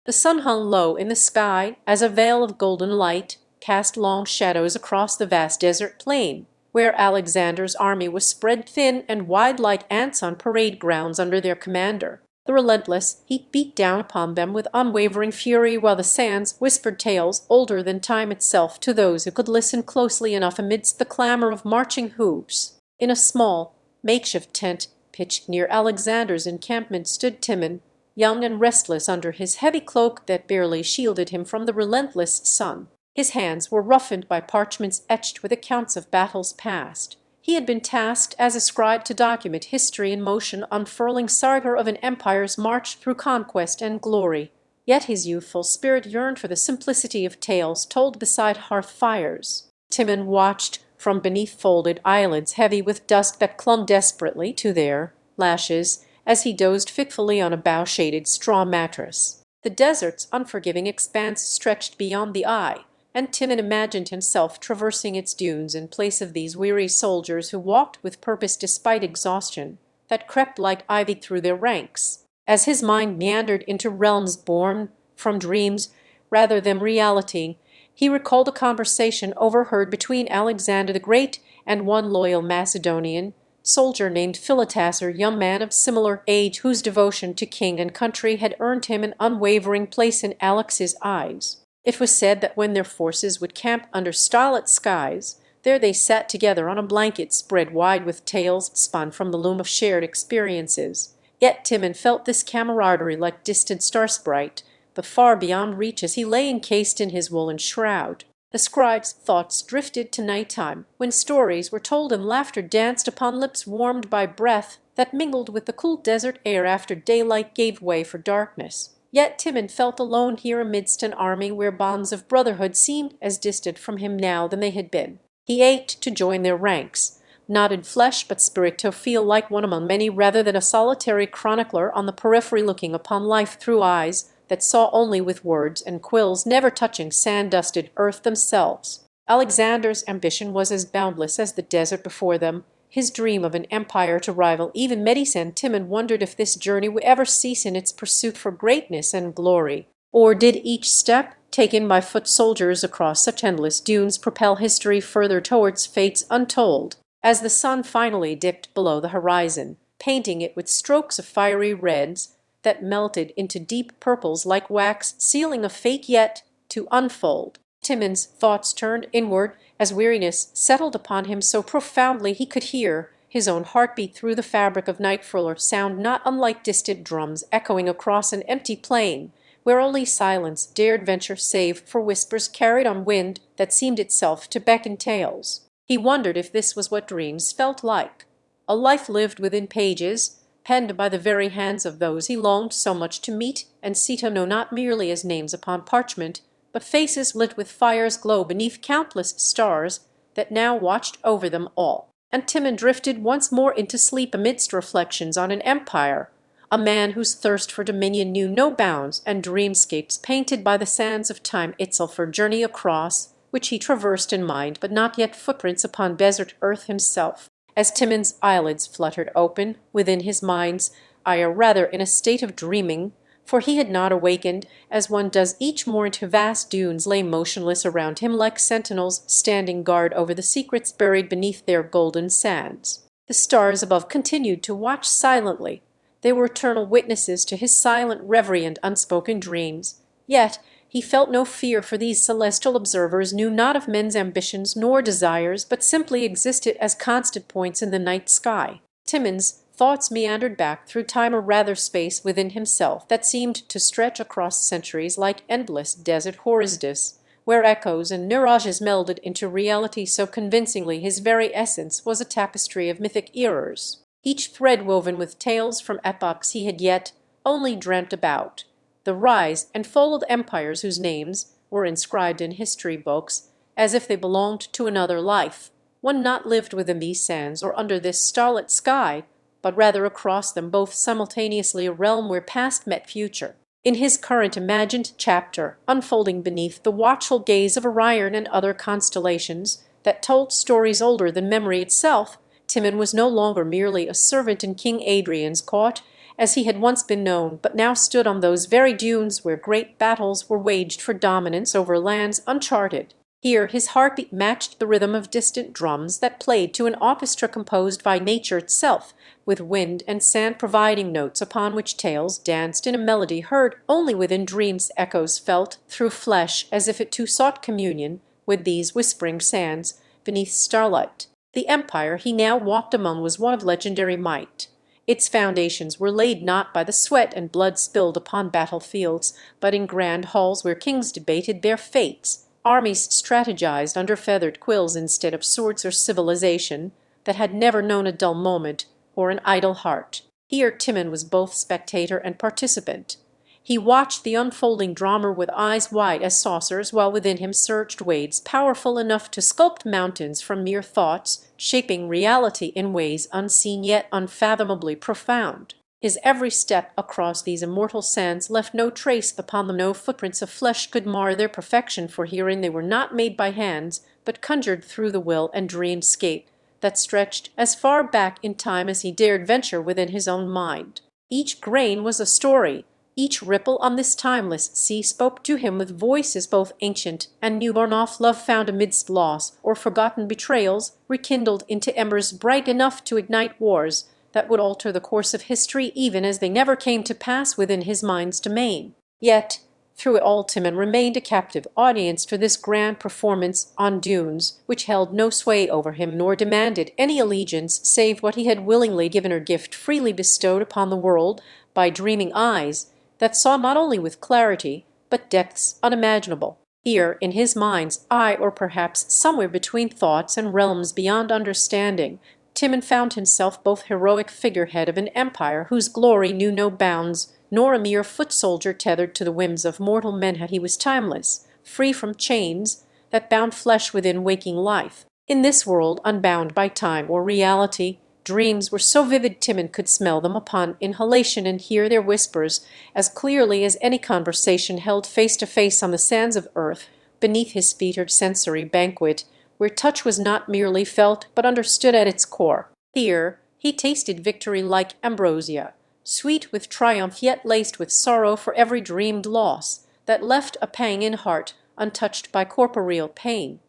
The sun hung low in the sky as a veil of golden light cast long shadows across the vast desert plain, where Alexander's army was spread thin and wide like ants on parade grounds under their commander. The relentless heat beat down upon them with unwavering fury, while the sands whispered tales older than time itself to those who could listen closely enough amidst the clamor of marching hoofs. In a small, makeshift tent pitched near Alexander's encampment stood Timon, young and restless under his heavy cloak that barely shielded him from the relentless sun. His hands were roughened by parchments etched with accounts of battles past. He had been tasked as a scribe to document history in motion, unfurling saga of an empire's march through conquest and glory. Yet his youthful spirit yearned for the simplicity of tales told beside hearth fires. Timon watched from beneath folded eyelids heavy with dust that clung desperately to their lashes as he dozed fitfully on a bough-shaded straw mattress. The desert's unforgiving expanse stretched beyond the eye, and Timon imagined himself traversing its dunes in place of these weary soldiers who walked with purpose despite exhaustion, that crept like ivy through their ranks. As his mind meandered into realms born from dreams rather than reality, he recalled a conversation overheard between Alexander the Great and one loyal Macedonian soldier named Philetaster, a young man of similar age whose devotion to king and country had earned him an unwavering place in Alex's eyes. It was said that when their forces would camp under starlit skies, there they sat together on a blanket spread wide with tales spun from the loom of shared experiences. Yet Timon felt this camaraderie like distant star sprite, but far beyond reach as he lay encased in his woolen shroud. The scribe's thoughts drifted to nighttime, when stories were told and laughter danced upon lips warmed by breath that mingled with the cool desert air after daylight gave way for darkness. Yet Timon felt alone here amidst an army where bonds of brotherhood seemed as distant from him now than they had been. He ached to join their ranks, not in flesh but spirit, to feel like one among many rather than a solitary chronicler on the periphery looking upon life through eyes that saw only with words and quills never touching sand-dusted earth themselves. Alexander's ambition was as boundless as the desert before them, his dream of an empire to rival even Medes, and Timon wondered if this journey would ever cease in its pursuit for greatness and glory. Or did each step taken by foot soldiers across such endless dunes propel history further towards fates untold? As the sun finally dipped below the horizon, painting it with strokes of fiery reds that melted into deep purples like wax sealing a fate yet to unfold, Timon's thoughts turned inward as weariness settled upon him so profoundly he could hear his own heartbeat through the fabric of nightfall, a sound not unlike distant drums echoing across an empty plain where only silence dared venture save for whispers carried on wind that seemed itself to beckon tales. He wondered if this was what dreams felt like, a life lived within pages, penned by the very hands of those he longed so much to meet and see, to know not merely as names upon parchment, but faces lit with fire's glow beneath countless stars that now watched over them all. And Timon drifted once more into sleep amidst reflections on an empire, a man whose thirst for dominion knew no bounds, and dreamscapes painted by the sands of time itself, a journey across which he traversed in mind, but not yet footprints upon desert earth himself. As Timon's eyelids fluttered open within his mind's eye, or rather in a state of dreaming, for he had not awakened, as one does each morn, to vast dunes lay motionless around him like sentinels standing guard over the secrets buried beneath their golden sands. The stars above continued to watch silently. They were eternal witnesses to his silent reverie and unspoken dreams. Yet he felt no fear, for these celestial observers knew not of men's ambitions nor desires, but simply existed as constant points in the night sky. Timon's thoughts meandered back through time, or rather space within himself, that seemed to stretch across centuries like endless desert horizons, where echoes and mirages melded into reality so convincingly his very essence was a tapestry of mythic eras, each thread woven with tales from epochs he had yet only dreamt about, the rise and fall of empires whose names were inscribed in history books as if they belonged to another life, one not lived within these sands or under this starlit sky, but rather across them, both simultaneously, a realm where past met future. In his current imagined chapter, unfolding beneath the watchful gaze of Orion and other constellations that told stories older than memory itself, Timon was no longer merely a servant in King Adrian's court, as he had once been known, but now stood on those very dunes where great battles were waged for dominance over lands uncharted. Here his heartbeat matched the rhythm of distant drums that played to an orchestra composed by nature itself, with wind and sand providing notes upon which tales danced in a melody heard only within dreams, echoes felt through flesh as if it too sought communion with these whispering sands beneath starlight. The empire he now walked among was one of legendary might. Its foundations were laid not by the sweat and blood spilled upon battlefields, but in grand halls where kings debated their fates, armies strategized under feathered quills instead of swords, or civilization that had never known a dull moment or an idle heart. Here Timon was both spectator and participant. He watched the unfolding drama with eyes wide as saucers, while within him surged waves powerful enough to sculpt mountains from mere thoughts, shaping reality in ways unseen yet unfathomably profound. His every step across these immortal sands left no trace upon them, no footprints of flesh could mar their perfection, for herein they were not made by hands, but conjured through the will and dreamscape that stretched as far back in time as he dared venture within his own mind. Each grain was a story. Each ripple on this timeless sea spoke to him with voices both ancient and newborn, of love found amidst loss, or forgotten betrayals rekindled into embers bright enough to ignite wars that would alter the course of history, even as they never came to pass within his mind's domain. Yet through it all Timon remained a captive audience for this grand performance on dunes, which held no sway over him, nor demanded any allegiance save what he had willingly given or gift freely bestowed upon the world by dreaming eyes that saw not only with clarity, but depths unimaginable. Here, in his mind's eye, or perhaps somewhere between thoughts and realms beyond understanding, Timon found himself both heroic figurehead of an empire whose glory knew no bounds, nor a mere foot soldier tethered to the whims of mortal men. He was timeless, free from chains that bound flesh within waking life. In this world, unbound by time or reality, dreams were so vivid Timon could smell them upon inhalation and hear their whispers as clearly as any conversation held face to face on the sands of earth beneath his fevered sensory banquet, where touch was not merely felt but understood at its core. Here he tasted victory like ambrosia, sweet with triumph yet laced with sorrow for every dreamed loss, that left a pang in heart untouched by corporeal pain.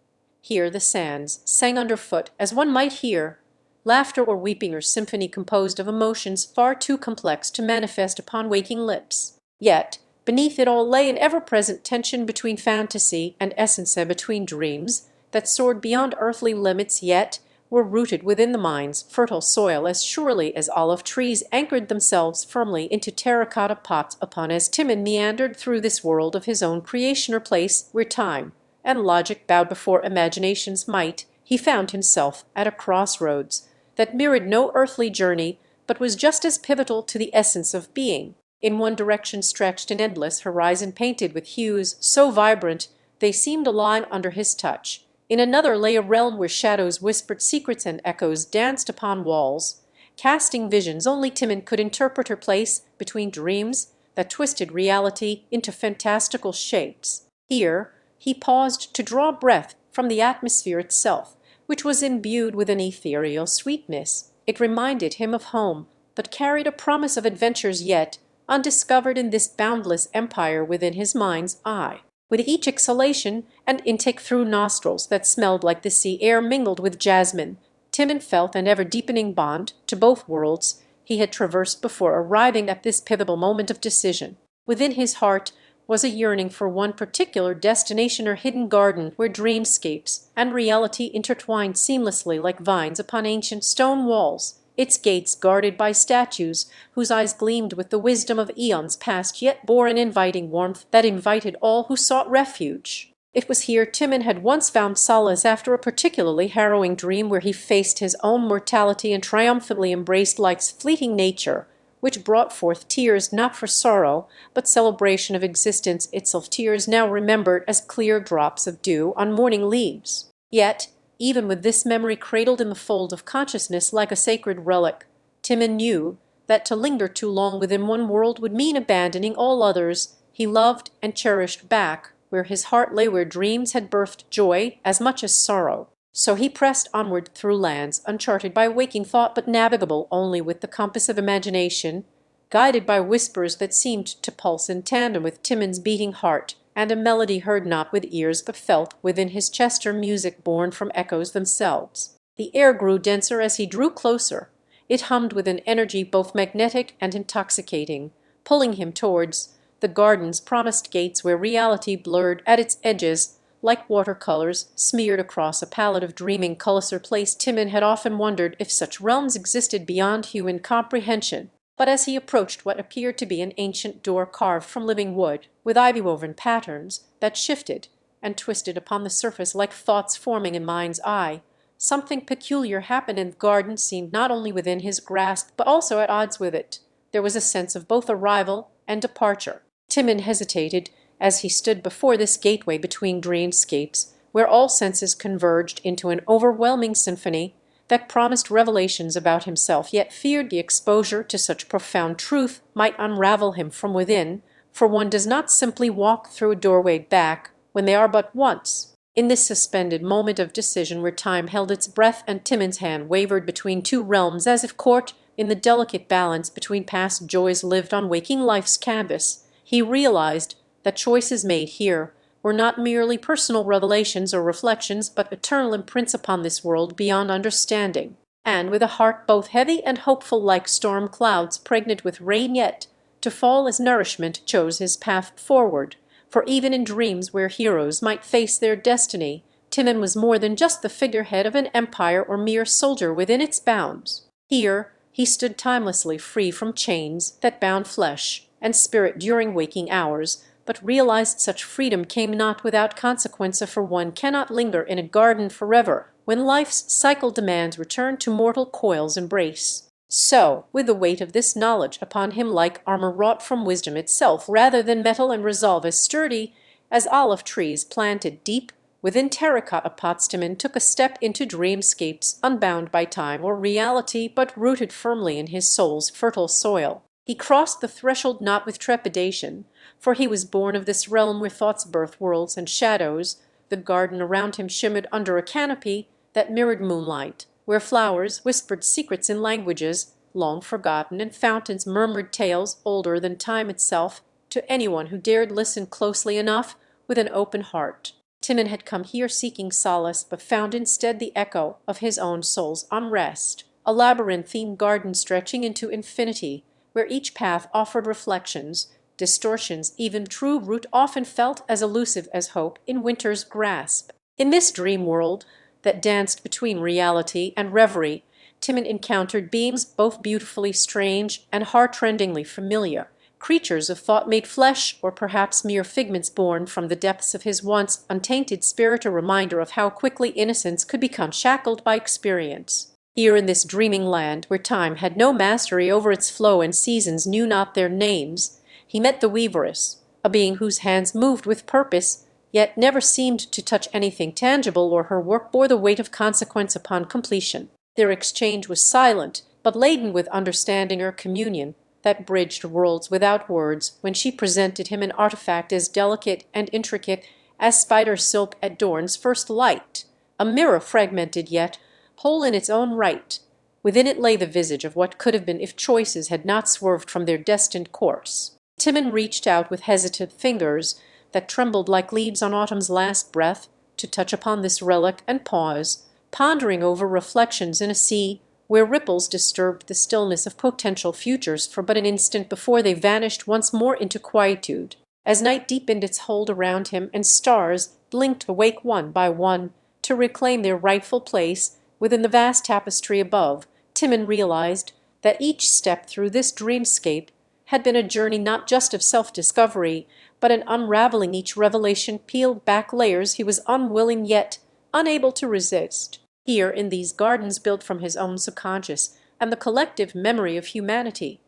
Here the sands sang underfoot as one might hear laughter or weeping, or symphony composed of emotions far too complex to manifest upon waking lips. Yet beneath it all lay an ever-present tension between fantasy and essence, between dreams that soared beyond earthly limits yet were rooted within the mind's fertile soil as surely as olive trees anchored themselves firmly into terracotta pots upon as Timon meandered through this world of his own creation, or place where time and logic bowed before imagination's might. He found himself at a crossroads that mirrored no earthly journey, but was just as pivotal to the essence of being. In one direction stretched an endless horizon painted with hues so vibrant they seemed alive under his touch. In another lay a realm where shadows whispered secrets and echoes danced upon walls, casting visions only Timon could interpret, or place between dreams that twisted reality into fantastical shapes. Here he paused to draw breath from the atmosphere itself, which was imbued with an ethereal sweetness. It reminded him of home, but carried a promise of adventures yet undiscovered in this boundless empire within his mind's eye. With each exhalation and intake through nostrils that smelled like the sea air mingled with jasmine, Timon felt an ever-deepening bond to both worlds he had traversed before arriving at this pivotal moment of decision. Within his heart was a yearning for one particular destination or hidden garden where dreamscapes and reality intertwined seamlessly like vines upon ancient stone walls, its gates guarded by statues whose eyes gleamed with the wisdom of eons past, yet bore an inviting warmth that invited all who sought refuge. It was here Timon had once found solace after a particularly harrowing dream, where he faced his own mortality and triumphantly embraced life's fleeting nature, which brought forth tears not for sorrow, but celebration of existence itself, tears now remembered as clear drops of dew on morning leaves. Yet, even with this memory cradled in the fold of consciousness like a sacred relic, Timon knew that to linger too long within one world would mean abandoning all others he loved and cherished back where his heart lay, where dreams had birthed joy as much as sorrow. So he pressed onward through lands uncharted by waking thought, but navigable only with the compass of imagination, guided by whispers that seemed to pulse in tandem with Timon's beating heart, and a melody heard not with ears but felt within his chest, or music born from echoes themselves. The air grew denser as he drew closer. It hummed with an energy both magnetic and intoxicating, pulling him towards the garden's promised gates, where reality blurred at its edges like watercolors smeared across a palette of dreaming colors. Place Timon had often wondered if such realms existed beyond human comprehension, but as he approached what appeared to be an ancient door carved from living wood, with ivy-woven patterns that shifted and twisted upon the surface like thoughts forming in mind's eye, something peculiar happened, and the garden seemed not only within his grasp but also at odds with it. There was a sense of both arrival and departure. Timon hesitated as he stood before this gateway between dreamscapes, where all senses converged into an overwhelming symphony that promised revelations about himself, yet feared the exposure to such profound truth might unravel him from within, for one does not simply walk through a doorway back when they are but once. In this suspended moment of decision, where time held its breath and Timon's hand wavered between two realms, as if caught in the delicate balance between past joys lived on waking life's canvas, he realized that choices made here were not merely personal revelations or reflections, but eternal imprints upon this world beyond understanding. And with a heart both heavy and hopeful, like storm clouds pregnant with rain yet to fall as nourishment, chose his path forward. For even in dreams where heroes might face their destiny, Timon was more than just the figurehead of an empire or mere soldier within its bounds. Here he stood timelessly free from chains that bound flesh and spirit during waking hours, but realized such freedom came not without consequence, for one cannot linger in a garden forever when life's cycle demands return to mortal coil's embrace. So, with the weight of this knowledge upon him like armor wrought from wisdom itself rather than metal, and resolve as sturdy as olive trees planted deep within terracotta pots, Timon took a step into dreamscapes, unbound by time or reality, but rooted firmly in his soul's fertile soil. He crossed the threshold not with trepidation, for he was born of this realm where thoughts birth worlds and shadows. The garden around him shimmered under a canopy that mirrored moonlight, where flowers whispered secrets in languages long forgotten, and fountains murmured tales older than time itself to anyone who dared listen closely enough with an open heart. Timon had come here seeking solace, but found instead the echo of his own soul's unrest, a labyrinthine garden stretching into infinity, where each path offered reflections, distortions, even true root often felt as elusive as hope in winter's grasp. In this dream world that danced between reality and reverie, Timon encountered beings both beautifully strange and heart-rendingly familiar, creatures of thought made flesh, or perhaps mere figments born from the depths of his once untainted spirit, a reminder of how quickly innocence could become shackled by experience. Here in this dreaming land, where time had no mastery over its flow and seasons knew not their names, he met the weaveress, a being whose hands moved with purpose, yet never seemed to touch anything tangible, or her work bore the weight of consequence upon completion. Their exchange was silent, but laden with understanding or communion that bridged worlds without words, when she presented him an artifact as delicate and intricate as spider silk adorns first light, a mirror fragmented yet whole in its own right. Within it lay the visage of what could have been if choices had not swerved from their destined course. Timon reached out with hesitant fingers that trembled like leaves on autumn's last breath to touch upon this relic, and pause, pondering over reflections in a sea where ripples disturbed the stillness of potential futures for but an instant before they vanished once more into quietude. As night deepened its hold around him and stars blinked awake one by one to reclaim their rightful place within the vast tapestry above, Timon realized that each step through this dreamscape had been a journey not just of self-discovery, but an unraveling. Each revelation peeled back layers he was unwilling yet unable to resist. Here, in these gardens built from his own subconscious and the collective memory of humanity,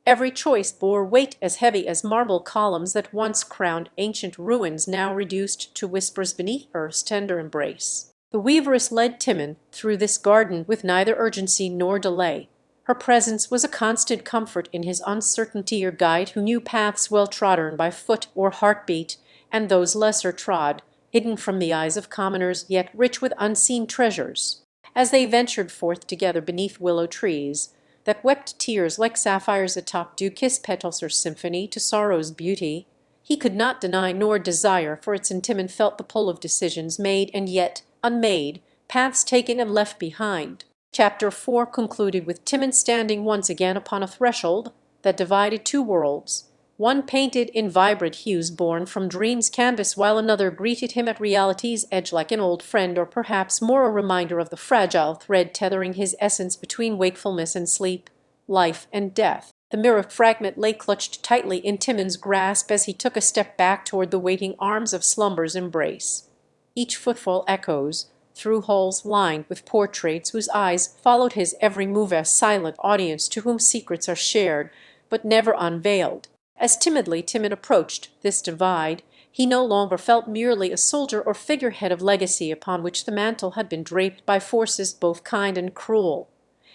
every choice bore weight as heavy as marble columns that once crowned ancient ruins, now reduced to whispers beneath earth's tender embrace. The weaveress led Timon through this garden with neither urgency nor delay. Her presence was a constant comfort in his uncertainty, a guide who knew paths well trodden by foot or heartbeat, and those lesser trod, hidden from the eyes of commoners, yet rich with unseen treasures. As they ventured forth together beneath willow trees, that wept tears like sapphires atop dew-kissed petals or symphony to sorrow's beauty, he could not deny nor desire, for its Timon felt the pull of decisions made and yet unmade, paths taken and left behind. Chapter 4 concluded with Timon standing once again upon a threshold that divided two worlds, one painted in vibrant hues born from dream's canvas, while another greeted him at reality's edge like an old friend, or perhaps more a reminder of the fragile thread tethering his essence between wakefulness and sleep, life and death. The mirror fragment lay clutched tightly in Timon's grasp as he took a step back toward the waiting arms of slumber's embrace. Each footfall echoes through halls lined with portraits whose eyes followed his every move as silent audience to whom secrets are shared but never unveiled. As timidly Timon approached this divide, he no longer felt merely a soldier or figurehead of legacy upon which the mantle had been draped by forces both kind and cruel.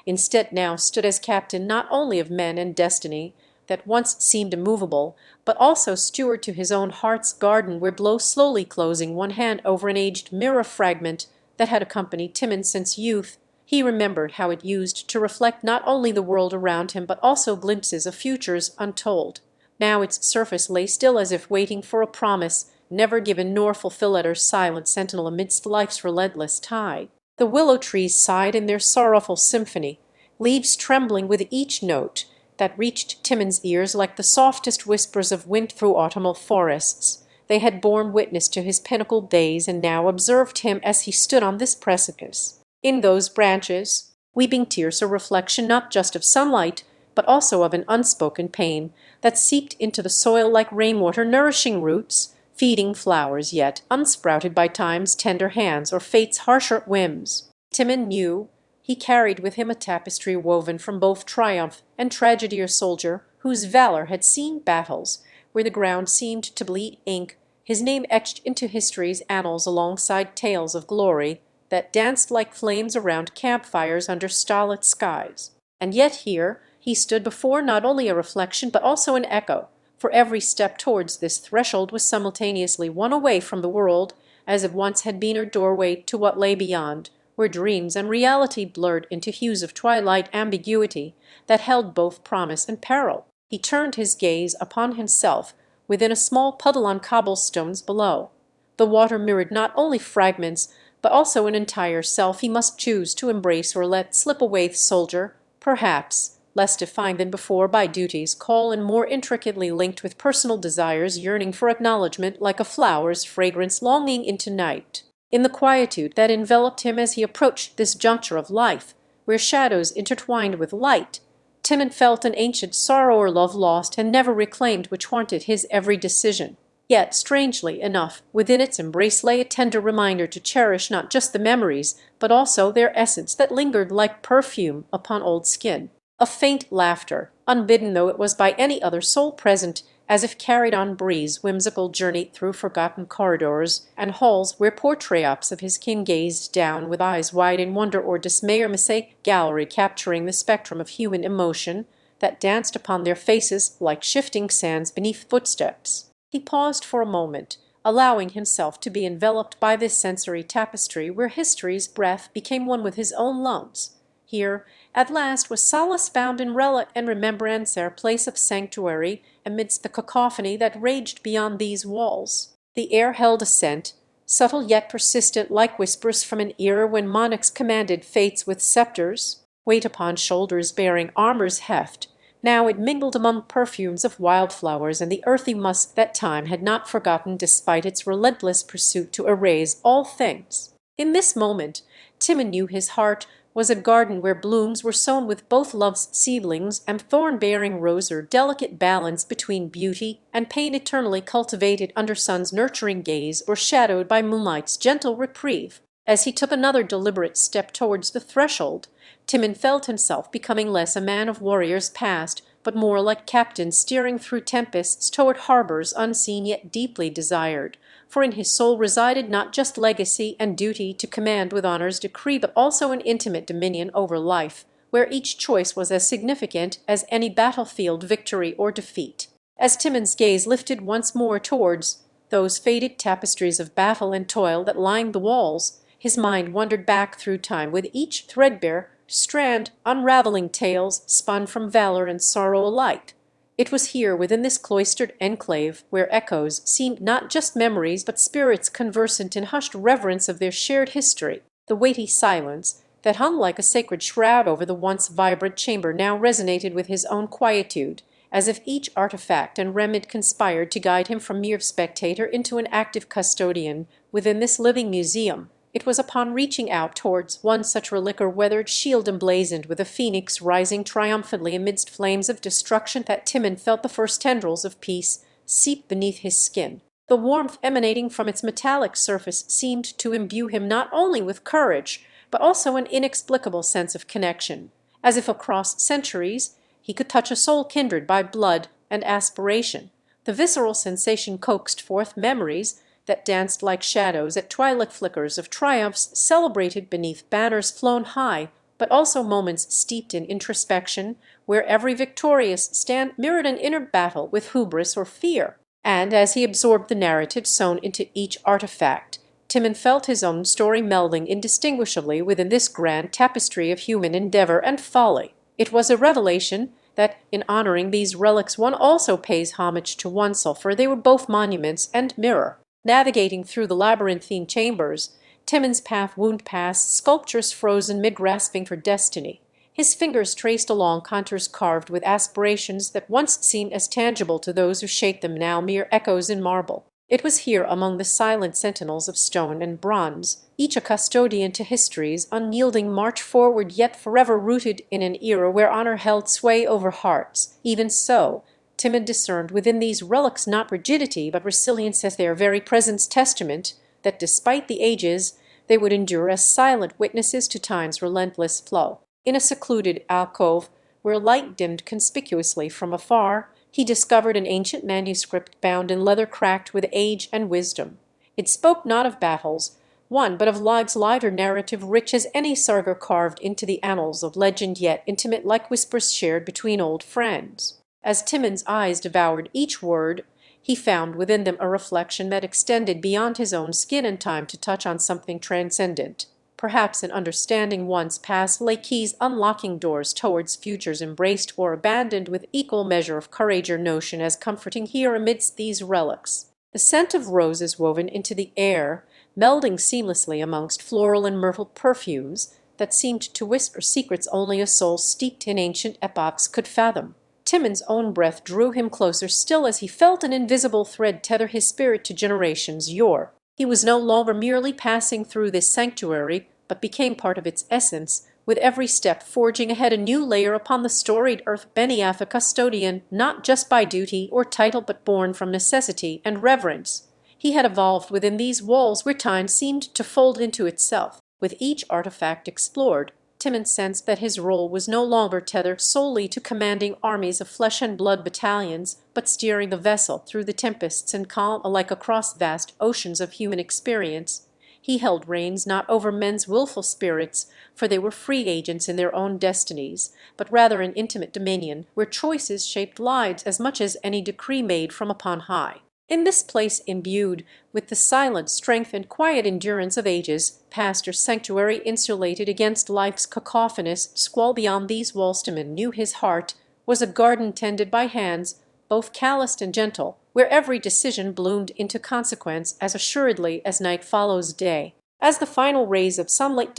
Instead now stood as captain not only of men and destiny that once seemed immovable, but also steward to his own heart's garden, where blow slowly closing one hand over an aged mirror fragment that had accompanied Timon since youth, he remembered how it used to reflect not only the world around him but also glimpses of futures untold. Now its surface lay still as if waiting for a promise never given nor fulfilled, at her silent sentinel amidst life's relentless tide. The willow trees sighed in their sorrowful symphony, leaves trembling with each note that reached Timon's ears like the softest whispers of wind through autumnal forests. They had borne witness to his pinnacled days, and now observed him as he stood on this precipice. In those branches, weeping tears, a reflection not just of sunlight, but also of an unspoken pain that seeped into the soil like rainwater, nourishing roots, feeding flowers yet unsprouted by time's tender hands or fate's harsher whims. Timon knew he carried with him a tapestry woven from both triumph and tragedy, a soldier whose valor had seen battles where the ground seemed to bleed ink, his name etched into history's annals alongside tales of glory that danced like flames around campfires under starlit skies. And yet here he stood before not only a reflection but also an echo, for every step towards this threshold was simultaneously one away from the world as it once had been, a doorway to what lay beyond, where dreams and reality blurred into hues of twilight ambiguity that held both promise and peril. He turned his gaze upon himself within a small puddle on cobblestones below. The water mirrored not only fragments but also an entire self he must choose to embrace or let slip away. Soldier, perhaps, less defined than before by duty's call and more intricately linked with personal desires yearning for acknowledgement, like a flower's fragrance longing into night. In the quietude that enveloped him as he approached this juncture of life, where shadows intertwined with light, Timon felt an ancient sorrow or love lost and never reclaimed which haunted his every decision. Yet, strangely enough, within its embrace lay a tender reminder to cherish not just the memories, but also their essence that lingered like perfume upon old skin. A faint laughter, unbidden though it was by any other soul present, as if carried on breeze, whimsical journeyed through forgotten corridors and halls where portraits of his kin gazed down with eyes wide in wonder or dismay, or mosaic gallery capturing the spectrum of human emotion that danced upon their faces like shifting sands beneath footsteps. He paused for a moment, allowing himself to be enveloped by this sensory tapestry where history's breath became one with his own lungs. Here, at last, was solace found in relic and remembrance, our place of sanctuary amidst the cacophony that raged beyond these walls. The air held a scent, subtle yet persistent, like whispers from an era when monarchs commanded fates with scepters, weight upon shoulders bearing armor's heft. Now it mingled among perfumes of wildflowers and the earthy musk that time had not forgotten despite its relentless pursuit to erase all things. In this moment Timon knew his heart was a garden where blooms were sown with both love's seedlings and thorn-bearing rosier, delicate balance between beauty and pain, eternally cultivated under sun's nurturing gaze or shadowed by moonlight's gentle reprieve. As he took another deliberate step towards the threshold, Timon felt himself becoming less a man of warriors past, but more like captain steering through tempests toward harbors unseen yet deeply desired. For in his soul resided not just legacy and duty to command with honor's decree, but also an intimate dominion over life, where each choice was as significant as any battlefield victory or defeat. As Timon's gaze lifted once more towards those faded tapestries of battle and toil that lined the walls, his mind wandered back through time with each threadbare strand unraveling tales spun from valor and sorrow alike. It was here within this cloistered enclave where echoes seemed not just memories but spirits conversant in hushed reverence of their shared history. The weighty silence that hung like a sacred shroud over the once vibrant chamber now resonated with his own quietude, as if each artifact and remnant conspired to guide him from mere spectator into an active custodian within this living museum. It was upon reaching out towards one such relic or weathered shield emblazoned with a phoenix rising triumphantly amidst flames of destruction that Timon felt the first tendrils of peace seep beneath his skin. The warmth emanating from its metallic surface seemed to imbue him not only with courage, but also an inexplicable sense of connection, as if across centuries he could touch a soul kindred by blood and aspiration. The visceral sensation coaxed forth memories that danced like shadows at twilight flickers of triumphs celebrated beneath banners flown high, but also moments steeped in introspection, where every victorious stand mirrored an inner battle with hubris or fear. And as he absorbed the narrative sewn into each artifact, Timon felt his own story melding indistinguishably within this grand tapestry of human endeavor and folly. It was a revelation that in honoring these relics one also pays homage to oneself, for they were both monuments and mirror. Navigating through the labyrinthine chambers, Timon's path wound past sculptures frozen mid-grasping for destiny. His fingers traced along contours carved with aspirations that once seemed as tangible to those who shaped them, now mere echoes in marble. It was here among the silent sentinels of stone and bronze, each a custodian to history's unyielding march forward, yet forever rooted in an era where honor held sway over hearts. Even so, Timon discerned within these relics not rigidity but resilience as their very presence testament that despite the ages they would endure as silent witnesses to time's relentless flow. In a secluded alcove where light dimmed conspicuously from afar, he discovered an ancient manuscript bound in leather cracked with age and wisdom. It spoke not of battles won, but of life's lighter narrative rich as any saga carved into the annals of legend, yet intimate like whispers shared between old friends. As Timon's eyes devoured each word, he found within them a reflection that extended beyond his own skin and time to touch on something transcendent. Perhaps an understanding once past lay keys unlocking doors towards futures embraced or abandoned with equal measure of courage or notion as comforting here amidst these relics. The scent of roses woven into the air, melding seamlessly amongst floral and myrtle perfumes that seemed to whisper secrets only a soul steeped in ancient epochs could fathom. Timon's own breath drew him closer still as he felt an invisible thread tether his spirit to generations yore. He was no longer merely passing through this sanctuary, but became part of its essence, with every step forging ahead a new layer upon the storied earth beneath, a custodian not just by duty or title but born from necessity and reverence. He had evolved within these walls where time seemed to fold into itself. With each artifact explored, Timon sensed that his role was no longer tethered solely to commanding armies of flesh and blood battalions, but steering the vessel through the tempests and calm alike across vast oceans of human experience. He held reins not over men's willful spirits, for they were free agents in their own destinies, but rather an intimate dominion where choices shaped lives as much as any decree made from upon high. In this place imbued with the silent strength and quiet endurance of ages, past or sanctuary insulated against life's cacophonous squall beyond these walls, Timon knew his heart was a garden tended by hands both calloused and gentle, where every decision bloomed into consequence as assuredly as night follows day. As the final rays of sunlight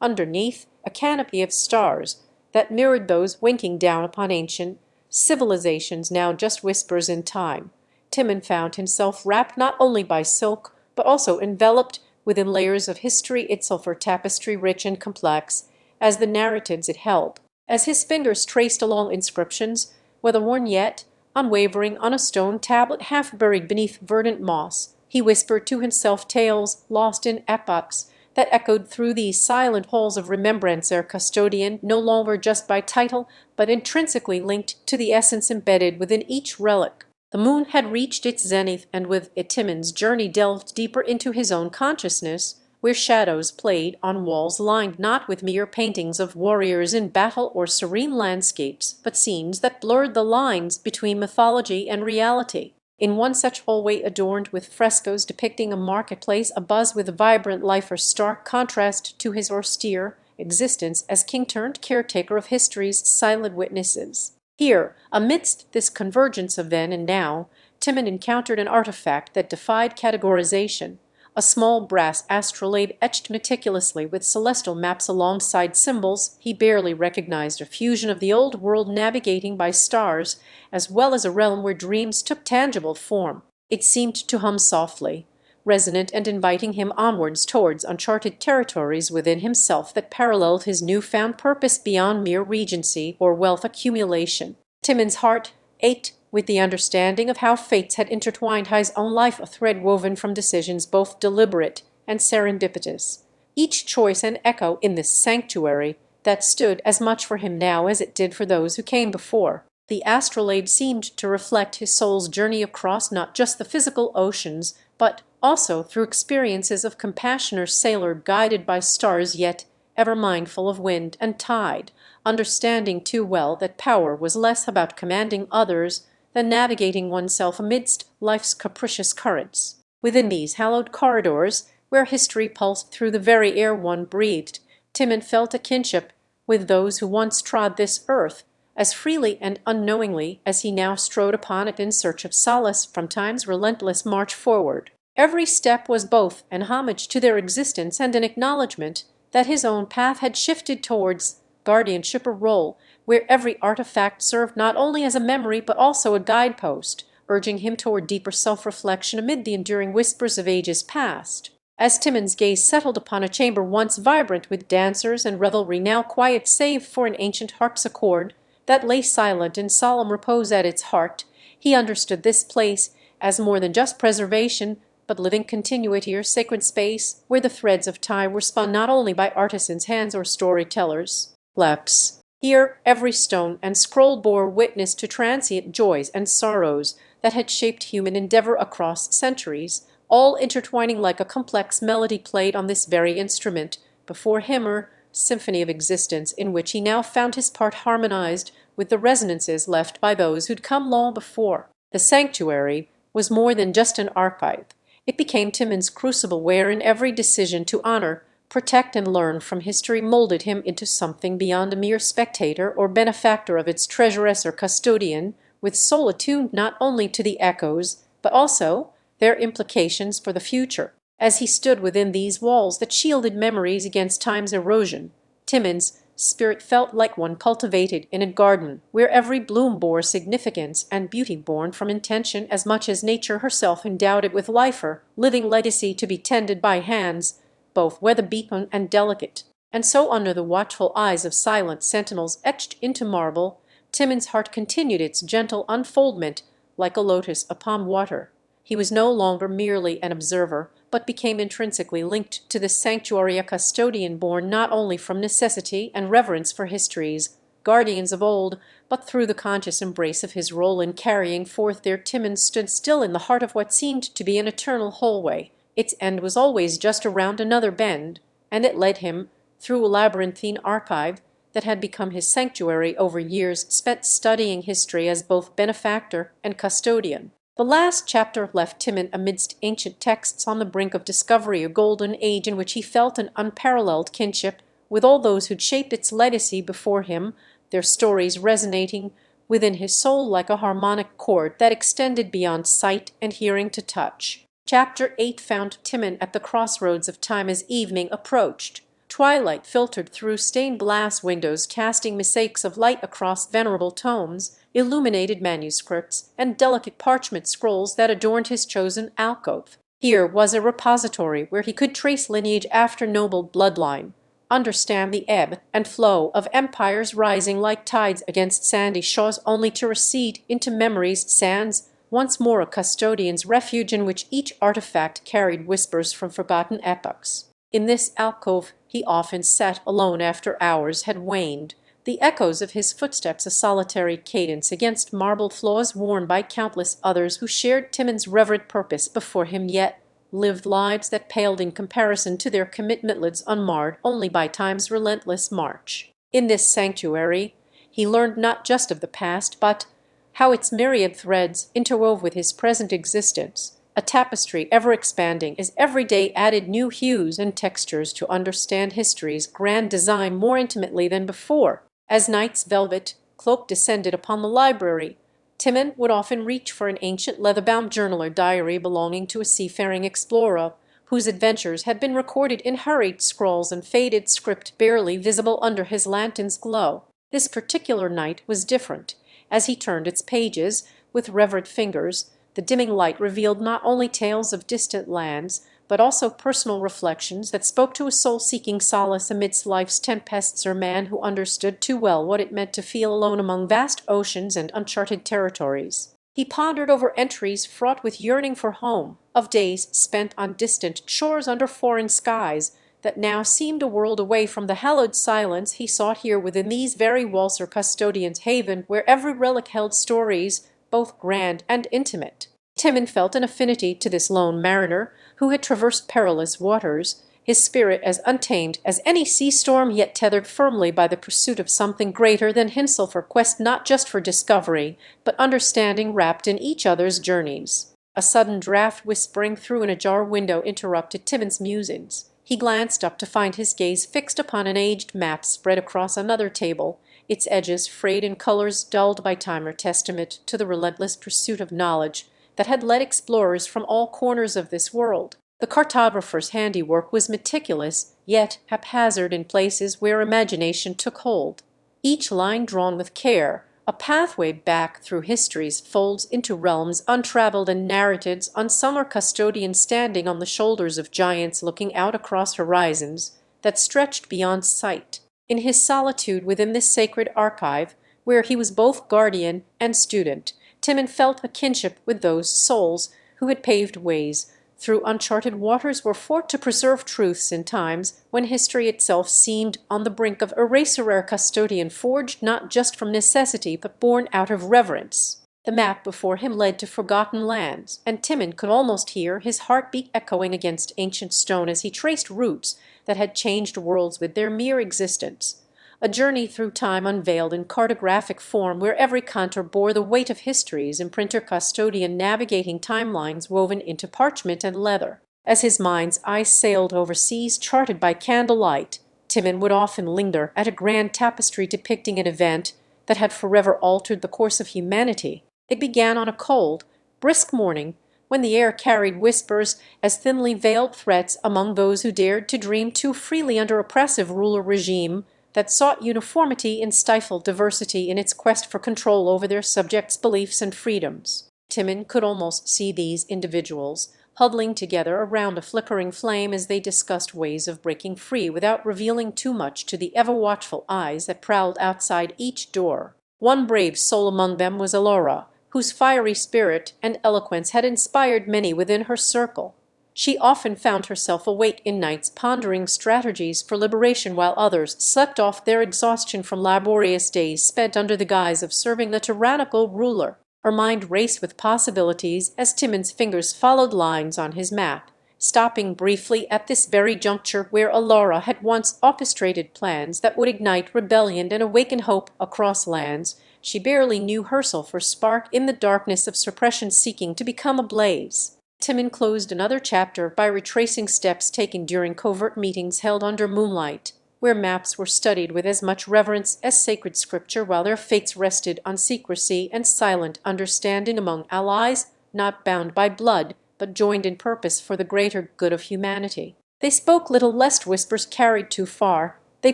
underneath a canopy of stars that mirrored those winking down upon ancient civilizations now just whispers in time, Timon found himself wrapped not only by silk, but also enveloped within layers of history itself, or tapestry rich and complex as the narratives it held. As his fingers traced along inscriptions, whether worn yet, unwavering on a stone tablet half buried beneath verdant moss, he whispered to himself tales lost in epochs that echoed through these silent halls of remembrance, their custodian no longer just by title, but intrinsically linked to the essence embedded within each relic. The moon had reached its zenith, and with it Timon's journey delved deeper into his own consciousness, where shadows played on walls lined not with mere paintings of warriors in battle or serene landscapes, but scenes that blurred the lines between mythology and reality. In one such hallway adorned with frescoes depicting a marketplace abuzz with vibrant life, or stark contrast to his austere, existence as king turned caretaker of history's silent witnesses. Here, amidst this convergence of then and now, Timon encountered an artifact that defied categorization, a small brass astrolabe etched meticulously with celestial maps alongside symbols he barely recognized, a fusion of the old world navigating by stars, as well as a realm where dreams took tangible form. It seemed to hum softly, resonant and inviting him onwards towards uncharted territories within himself that paralleled his new-found purpose beyond mere regency or wealth accumulation. Timon's heart ached with the understanding of how fates had intertwined his own life, a thread woven from decisions both deliberate and serendipitous, each choice an echo in this sanctuary that stood as much for him now as it did for those who came before. The astrolabe seemed to reflect his soul's journey across not just the physical oceans, but also through experiences of compassionate sailor guided by stars, yet ever mindful of wind and tide, understanding too well that power was less about commanding others than navigating oneself amidst life's capricious currents. Within these hallowed corridors, where history pulsed through the very air one breathed, Timon felt a kinship with those who once trod this earth, as freely and unknowingly as he now strode upon it in search of solace from time's relentless march forward. Every step was both an homage to their existence and an acknowledgment that his own path had shifted towards guardianship, a role where every artifact served not only as a memory but also a guidepost, urging him toward deeper self-reflection amid the enduring whispers of ages past. As Timon's gaze settled upon a chamber once vibrant with dancers and revelry, now quiet save for an ancient harpsichord that lay silent in solemn repose at its heart, he understood this place as more than just preservation, but living continuity or sacred space where the threads of time were spun not only by artisans' hands or storytellers' lips. Here every stone and scroll bore witness to transient joys and sorrows that had shaped human endeavor across centuries, all intertwining like a complex melody played on this very instrument before him, or symphony of existence in which he now found his part harmonized with the resonances left by those who'd come long before. The sanctuary was more than just an archive. It became Timon's crucible wherein every decision to honor, protect, and learn from history molded him into something beyond a mere spectator or benefactor of its treasuress or custodian, with soul attuned not only to the echoes, but also their implications for the future. As he stood within these walls that shielded memories against time's erosion, Timon's spirit felt like one cultivated in a garden where every bloom bore significance and beauty born from intention as much as nature herself endowed it with life, or living legacy to be tended by hands both weather-beaten and delicate. And so under the watchful eyes of silent sentinels etched into marble, Timon's heart continued its gentle unfoldment like a lotus upon water. He was no longer merely an observer, but became intrinsically linked to this sanctuary, a custodian born not only from necessity and reverence for history's guardians of old, but through the conscious embrace of his role in carrying forth their. Timon stood still in the heart of what seemed to be an eternal hallway. Its end was always just around another bend, and it led him through a labyrinthine archive that had become his sanctuary over years spent studying history as both benefactor and custodian. The last chapter left Timon amidst ancient texts on the brink of discovery, a golden age in which he felt an unparalleled kinship with all those who'd shaped its legacy before him, their stories resonating within his soul like a harmonic chord that extended beyond sight and hearing to touch. Chapter 8 found Timon at the crossroads of time as evening approached. Twilight filtered through stained glass windows, casting mosaics of light across venerable tomes, illuminated manuscripts, and delicate parchment scrolls that adorned his chosen alcove. Here was a repository where he could trace lineage after noble bloodline, understand the ebb and flow of empires rising like tides against sandy shores only to recede into memory's sands, once more a custodian's refuge in which each artifact carried whispers from forgotten epochs. In this alcove he often sat alone after hours had waned, the echoes of his footsteps a solitary cadence against marble floors worn by countless others who shared Timon's reverent purpose before him, yet lived lives that paled in comparison to their commitments unmarred only by time's relentless march. In this sanctuary he learned not just of the past, but how its myriad threads interwove with his present existence, a tapestry ever expanding as every day added new hues and textures to understand history's grand design more intimately than before. As night's velvet cloak descended upon the library, Timon would often reach for an ancient leather-bound journal or diary belonging to a seafaring explorer, whose adventures had been recorded in hurried scrawls and faded script barely visible under his lantern's glow. This particular night was different. As he turned its pages with reverent fingers, the dimming light revealed not only tales of distant lands, but also personal reflections that spoke to a soul seeking solace amidst life's tempests, or man who understood too well what it meant to feel alone among vast oceans and uncharted territories. He pondered over entries fraught with yearning for home, of days spent on distant shores under foreign skies, that now seemed a world away from the hallowed silence he sought here within these very walls, or custodian's haven, where every relic held stories both grand and intimate. Timon felt an affinity to this lone mariner who had traversed perilous waters, his spirit as untamed as any sea storm, yet tethered firmly by the pursuit of something greater than himself, for quest not just for discovery, but understanding wrapped in each other's journeys. A sudden draught whispering through an ajar window interrupted Timon's musings. He glanced up to find his gaze fixed upon an aged map spread across another table, its edges frayed and colors dulled by time, or testament to the relentless pursuit of knowledge that had led explorers from all corners of this world. The cartographer's handiwork was meticulous, yet haphazard in places where imagination took hold. Each line drawn with care, a pathway back through history's folds into realms untraveled and narrated on summer custodian standing on the shoulders of giants, looking out across horizons that stretched beyond sight. In his solitude within this sacred archive, where he was both guardian and student, Timon felt a kinship with those souls who had paved ways through uncharted waters, were fought to preserve truths in times when history itself seemed on the brink of eraser, a custodian forged not just from necessity but born out of reverence. The map before him led to forgotten lands, and Timon could almost hear his heartbeat echoing against ancient stone as he traced routes that had changed worlds with their mere existence. A journey through time unveiled in cartographic form, where every contour bore the weight of history's imprinter, custodian navigating timelines woven into parchment and leather. As his mind's eye sailed over seas charted by candlelight, Timon would often linger at a grand tapestry depicting an event that had forever altered the course of humanity. It began on a cold, brisk morning, when the air carried whispers as thinly veiled threats among those who dared to dream too freely under oppressive ruler regime that sought uniformity and stifled diversity in its quest for control over their subjects' beliefs and freedoms. Timon could almost see these individuals huddling together around a flickering flame as they discussed ways of breaking free without revealing too much to the ever-watchful eyes that prowled outside each door. One brave soul among them was Elora, whose fiery spirit and eloquence had inspired many within her circle. She often found herself awake in nights pondering strategies for liberation, while others slept off their exhaustion from laborious days spent under the guise of serving the tyrannical ruler. Her mind raced with possibilities as Timon's fingers followed lines on his map, stopping briefly at this very juncture where Elora had once orchestrated plans that would ignite rebellion and awaken hope across lands she barely knew herself, or spark in the darkness of suppression seeking to become a blaze. Timon closed another chapter by retracing steps taken during covert meetings held under moonlight, where maps were studied with as much reverence as sacred scripture, while their fates rested on secrecy and silent understanding among allies not bound by blood, but joined in purpose for the greater good of humanity. They spoke little lest whispers carried too far. They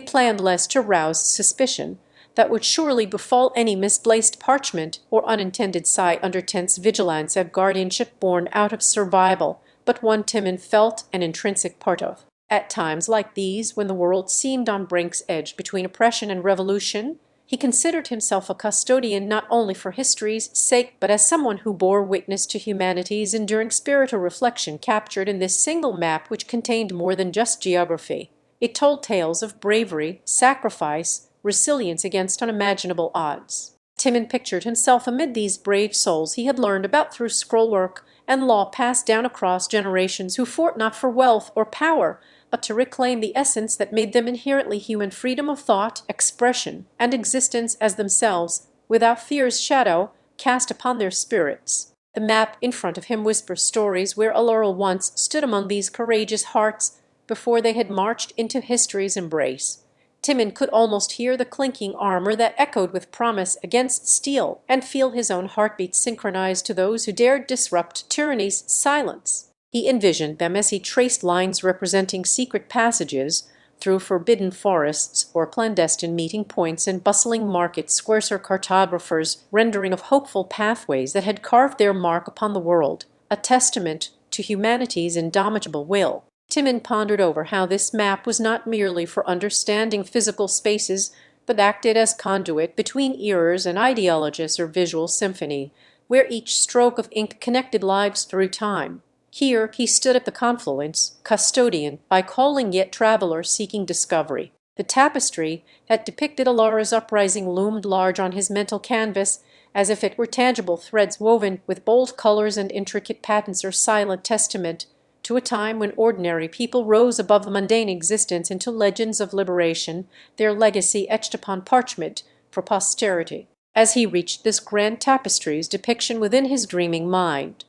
planned less to rouse suspicion that would surely befall any misplaced parchment or unintended sigh under tense vigilance, a guardianship born out of survival, but one Timon felt an intrinsic part of. At times like these, when the world seemed on brink's edge between oppression and revolution, he considered himself a custodian not only for history's sake, but as someone who bore witness to humanity's enduring spirit, or reflection captured in this single map which contained more than just geography. It told tales of bravery, sacrifice, resilience against unimaginable odds. Timon pictured himself amid these brave souls he had learned about through scrollwork and law passed down across generations, who fought not for wealth or power, but to reclaim the essence that made them inherently human: freedom of thought, expression, and existence as themselves, without fear's shadow cast upon their spirits. The map in front of him whispers stories where Alora once stood among these courageous hearts before they had marched into history's embrace. Timon could almost hear the clinking armor that echoed with promise against steel, and feel his own heartbeat synchronized to those who dared disrupt tyranny's silence. He envisioned them as he traced lines representing secret passages through forbidden forests or clandestine meeting points in bustling market squares, or cartographers' rendering of hopeful pathways that had carved their mark upon the world, a testament to humanity's indomitable will. Timon pondered over how this map was not merely for understanding physical spaces, but acted as conduit between eras and ideologies or visual symphony, where each stroke of ink connected lives through time. Here he stood at the confluence, custodian by calling yet traveler seeking discovery. The tapestry that depicted Alora's uprising loomed large on his mental canvas, as if it were tangible threads woven with bold colors and intricate patterns, or silent testament to a time when ordinary people rose above the mundane existence into legends of liberation, their legacy etched upon parchment for posterity. As he reached this grand tapestry's depiction within his dreaming mind,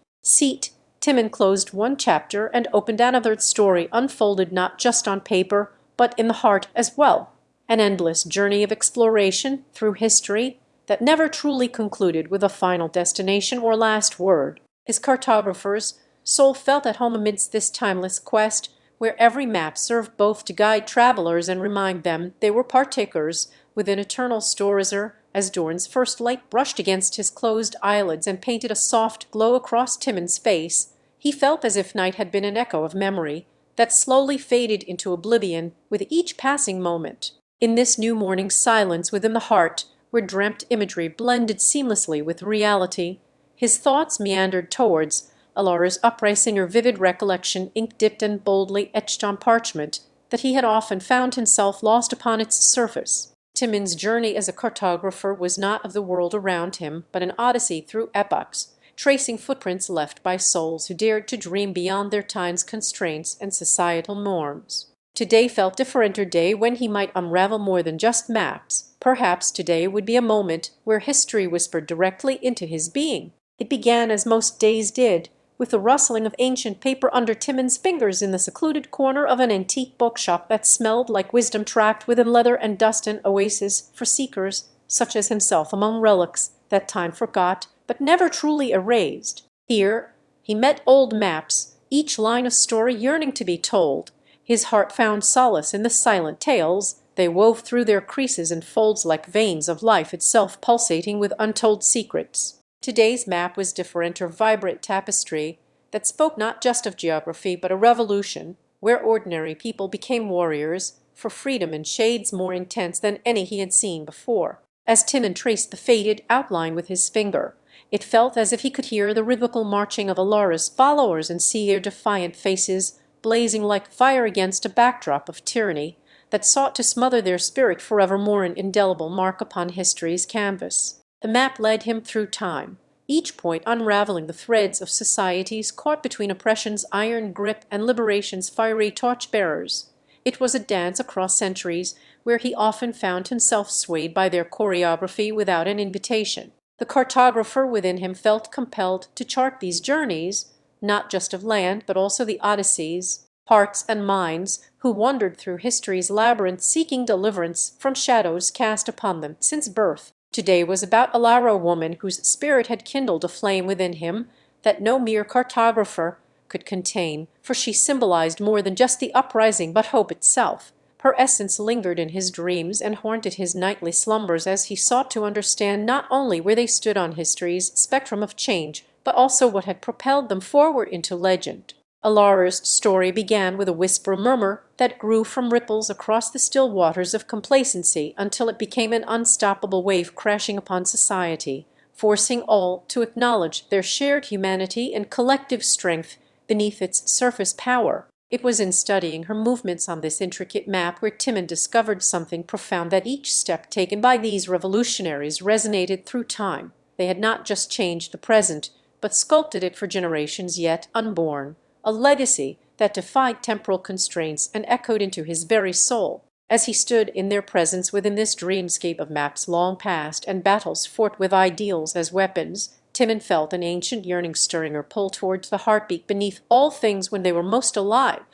Timon closed one chapter and opened another story unfolded not just on paper, but in the heart as well. An endless journey of exploration through history that never truly concluded with a final destination or last word. His cartographer's soul felt at home amidst this timeless quest, where every map served both to guide travelers and remind them they were partakers within eternal stories. As dawn's first light brushed against his closed eyelids and painted a soft glow across Timon's face, he felt as if night had been an echo of memory that slowly faded into oblivion with each passing moment. In this new morning silence within the heart, where dreamt imagery blended seamlessly with reality, his thoughts meandered towards Alora's uprising, or vivid recollection, ink-dipped and boldly etched on parchment, that he had often found himself lost upon its surface. Timon's journey as a cartographer was not of the world around him, but an odyssey through epochs, tracing footprints left by souls who dared to dream beyond their time's constraints and societal norms. Today felt different, a day when he might unravel more than just maps. Perhaps today would be a moment where history whispered directly into his being. It began, as most days did, with the rustling of ancient paper under Timon's fingers in the secluded corner of an antique bookshop that smelled like wisdom trapped within leather and dust, an oasis for seekers such as himself among relics that time forgot but never truly erased. Here he met old maps, each line a story yearning to be told. His heart found solace in the silent tales they wove through their creases and folds, like veins of life itself pulsating with untold secrets. Today's map was different, or vibrant tapestry that spoke not just of geography but a revolution, where ordinary people became warriors for freedom in shades more intense than any he had seen before. As Timon traced the faded outline with his finger, it felt as if he could hear the rhythmical marching of Alora's followers and see their defiant faces blazing like fire against a backdrop of tyranny that sought to smother their spirit forevermore, an indelible mark upon history's canvas. The map led him through time, each point unraveling the threads of societies caught between oppression's iron grip and liberation's fiery torch-bearers. It was a dance across centuries where he often found himself swayed by their choreography without an invitation. The cartographer within him felt compelled to chart these journeys, not just of land, but also the odysseys, hearts and minds who wandered through history's labyrinth seeking deliverance from shadows cast upon them since birth. Today was about a Laro woman whose spirit had kindled a flame within him that no mere cartographer could contain, for she symbolized more than just the uprising but hope itself. Her essence lingered in his dreams and haunted his nightly slumbers as he sought to understand not only where they stood on history's spectrum of change, but also what had propelled them forward into legend. Alora's story began with a whisper murmur that grew from ripples across the still waters of complacency until it became an unstoppable wave crashing upon society, forcing all to acknowledge their shared humanity and collective strength beneath its surface power. It was in studying her movements on this intricate map where Timon discovered something profound, that each step taken by these revolutionaries resonated through time. They had not just changed the present, but sculpted it for generations yet unborn. A legacy that defied temporal constraints and echoed into his very soul. As he stood in their presence within this dreamscape of maps long past and battles fought with ideals as weapons, Timon felt an ancient yearning stirring her pull towards the heartbeat beneath all things when they were most alive,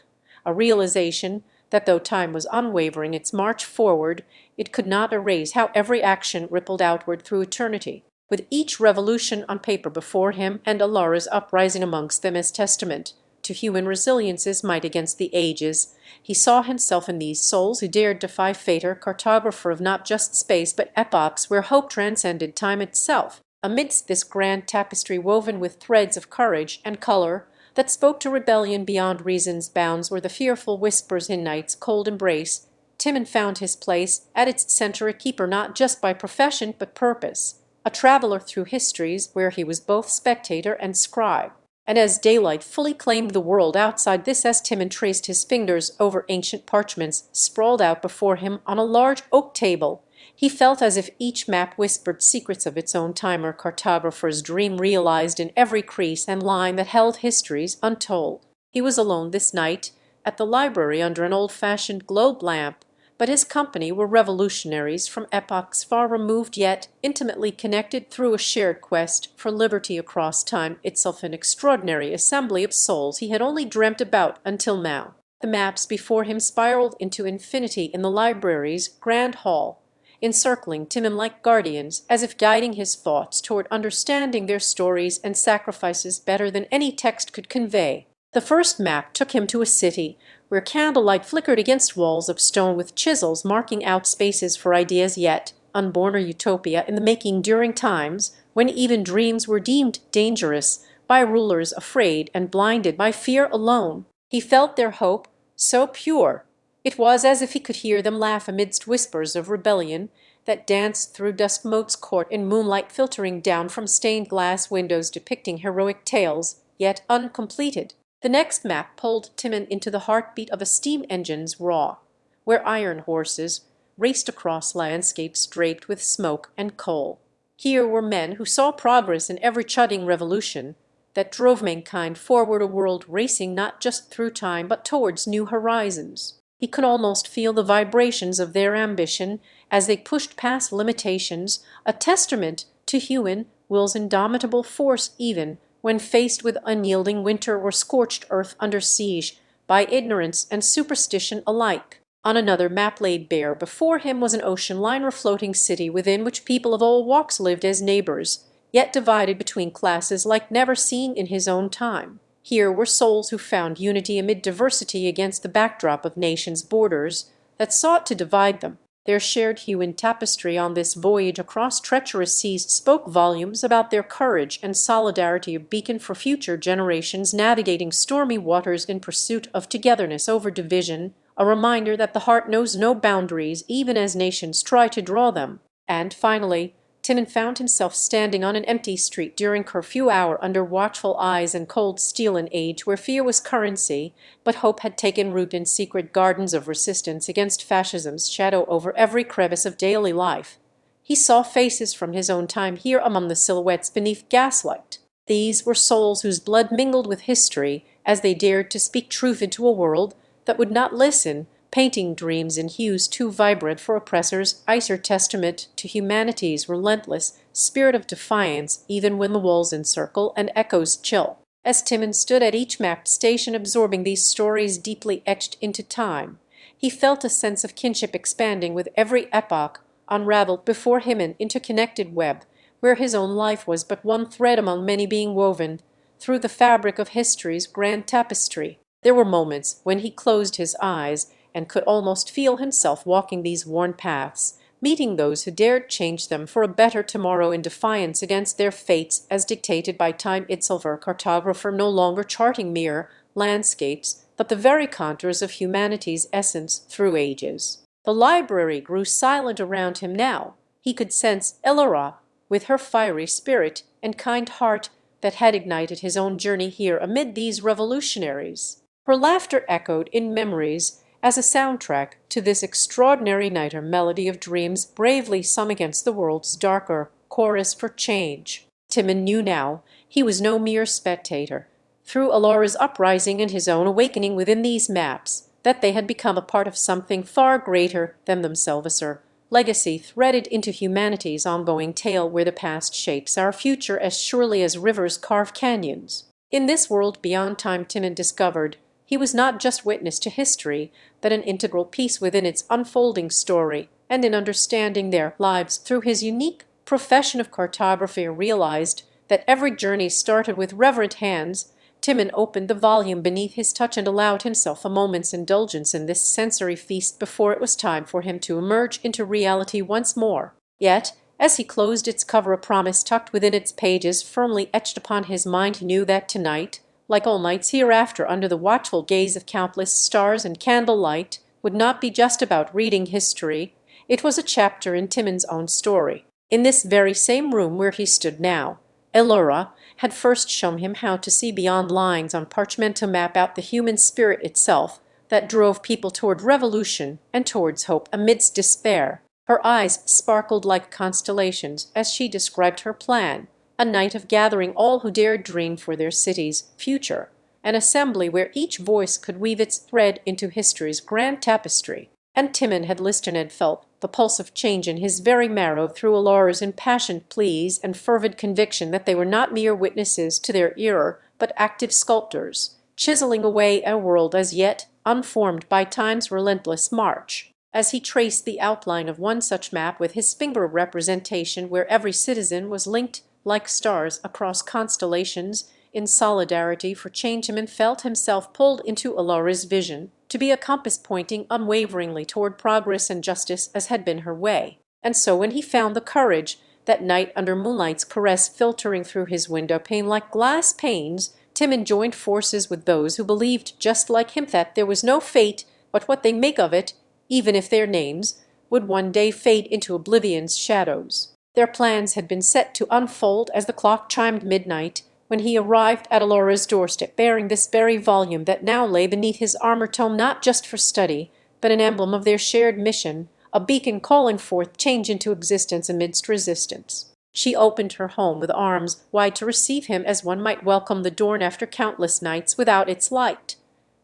a realization that though time was unwavering its march forward, it could not erase how every action rippled outward through eternity, with each revolution on paper before him and Alara's uprising amongst them as testament to human resilience's might against the ages. He saw himself in these souls who dared defy fate, or cartographer of not just space but epochs where hope transcended time itself. Amidst this grand tapestry woven with threads of courage and color that spoke to rebellion beyond reason's bounds, were the fearful whispers in night's cold embrace. Timon found his place at its center, a keeper not just by profession but purpose, a traveler through histories where he was both spectator and scribe. And as daylight fully claimed the world outside this, as Timon traced his fingers over ancient parchments sprawled out before him on a large oak table, he felt as if each map whispered secrets of its own time, or cartographer's dream realized in every crease and line that held histories untold. He was alone this night at the library under an old-fashioned globe lamp, but his company were revolutionaries from epochs far removed yet intimately connected through a shared quest for liberty across time itself, an extraordinary assembly of souls he had only dreamt about until now. The maps before him spiraled into infinity in the library's grand hall, encircling Timon like guardians, as if guiding his thoughts toward understanding their stories and sacrifices better than any text could convey. The first map took him to a city where candlelight flickered against walls of stone with chisels marking out spaces for ideas yet unborn, or utopia in the making during times when even dreams were deemed dangerous by rulers afraid and blinded by fear alone. He felt their hope so pure it was as if he could hear them laugh amidst whispers of rebellion that danced through Duskmote's court in moonlight filtering down from stained glass windows depicting heroic tales yet uncompleted. The next map pulled Timon into the heartbeat of a steam engine's raw, where iron horses raced across landscapes draped with smoke and coal. Here were men who saw progress in every chudding revolution that drove mankind forward, a world racing not just through time but towards new horizons. He could almost feel the vibrations of their ambition as they pushed past limitations, a testament to human will's indomitable force even when faced with unyielding winter or scorched earth under siege by ignorance and superstition alike. On another map laid bare before him was an ocean liner floating city within which people of all walks lived as neighbors, yet divided between classes like never seen in his own time. Here were souls who found unity amid diversity against the backdrop of nations' borders that sought to divide them. Their shared hue and tapestry on this voyage across treacherous seas spoke volumes about their courage and solidarity, a beacon for future generations navigating stormy waters in pursuit of togetherness over division, a reminder that the heart knows no boundaries even as nations try to draw them. And finally, Timon found himself standing on an empty street during curfew hour under watchful eyes and cold steel, an age where fear was currency, but hope had taken root in secret gardens of resistance against fascism's shadow over every crevice of daily life. He saw faces from his own time here among the silhouettes beneath gaslight. These were souls whose blood mingled with history as they dared to speak truth into a world that would not listen, painting dreams in hues too vibrant for oppressors, icer testament to humanity's relentless spirit of defiance even when the walls encircle and echoes chill. As Timon stood at each mapped station absorbing these stories deeply etched into time, he felt a sense of kinship expanding with every epoch unraveled before him, an interconnected web where his own life was but one thread among many being woven through the fabric of history's grand tapestry. There were moments when he closed his eyes and could almost feel himself walking these worn paths, meeting those who dared change them for a better tomorrow in defiance against their fates as dictated by time itself, a cartographer no longer charting mere landscapes, but the very contours of humanity's essence through ages. The library grew silent around him now. He could sense Elara, with her fiery spirit and kind heart, that had ignited his own journey here amid these revolutionaries. Her laughter echoed in memories as a soundtrack to this extraordinary night, or melody of dreams bravely sung against the world's darker chorus for change. Timon knew now he was no mere spectator. Through Alara's uprising and his own awakening within these maps, that they had become a part of something far greater than themselves, a legacy threaded into humanity's ongoing tale where the past shapes our future as surely as rivers carve canyons. In this world beyond time, Timon discovered he was not just witness to history, but an integral piece within its unfolding story, and in understanding their lives through his unique profession of cartography realized that every journey started with reverent hands. Timon opened the volume beneath his touch and allowed himself a moment's indulgence in this sensory feast before it was time for him to emerge into reality once more. Yet, as he closed its cover, a promise tucked within its pages firmly etched upon his mind, he knew that tonight, like all nights hereafter under the watchful gaze of countless stars and candlelight, would not be just about reading history. It was a chapter in Timon's own story. In this very same room where he stood now, Elora had first shown him how to see beyond lines on parchment, to map out the human spirit itself that drove people toward revolution and towards hope amidst despair. Her eyes sparkled like constellations as she described her plan, a night of gathering all who dared dream for their city's future, an assembly where each voice could weave its thread into history's grand tapestry. And Timon had listened and felt the pulse of change in his very marrow through Elora's impassioned pleas and fervid conviction that they were not mere witnesses to their era, but active sculptors, chiseling away a world as yet unformed by time's relentless march. As he traced the outline of one such map with his finger representation where every citizen was linked like stars across constellations in solidarity for change, Timon felt himself pulled into Elora's vision, to be a compass pointing unwaveringly toward progress and justice as had been her way. And so when he found the courage, that night under moonlight's caress filtering through his window pane like glass panes, Timon joined forces with those who believed just like him that there was no fate but what they make of it, even if their names would one day fade into oblivion's shadows. Their plans had been set to unfold as the clock chimed midnight, when he arrived at Elora's doorstep bearing this very volume that now lay beneath his armor tome, not just for study, but an emblem of their shared mission, a beacon calling forth change into existence amidst resistance. She opened her home with arms wide to receive him as one might welcome the dawn after countless nights without its light.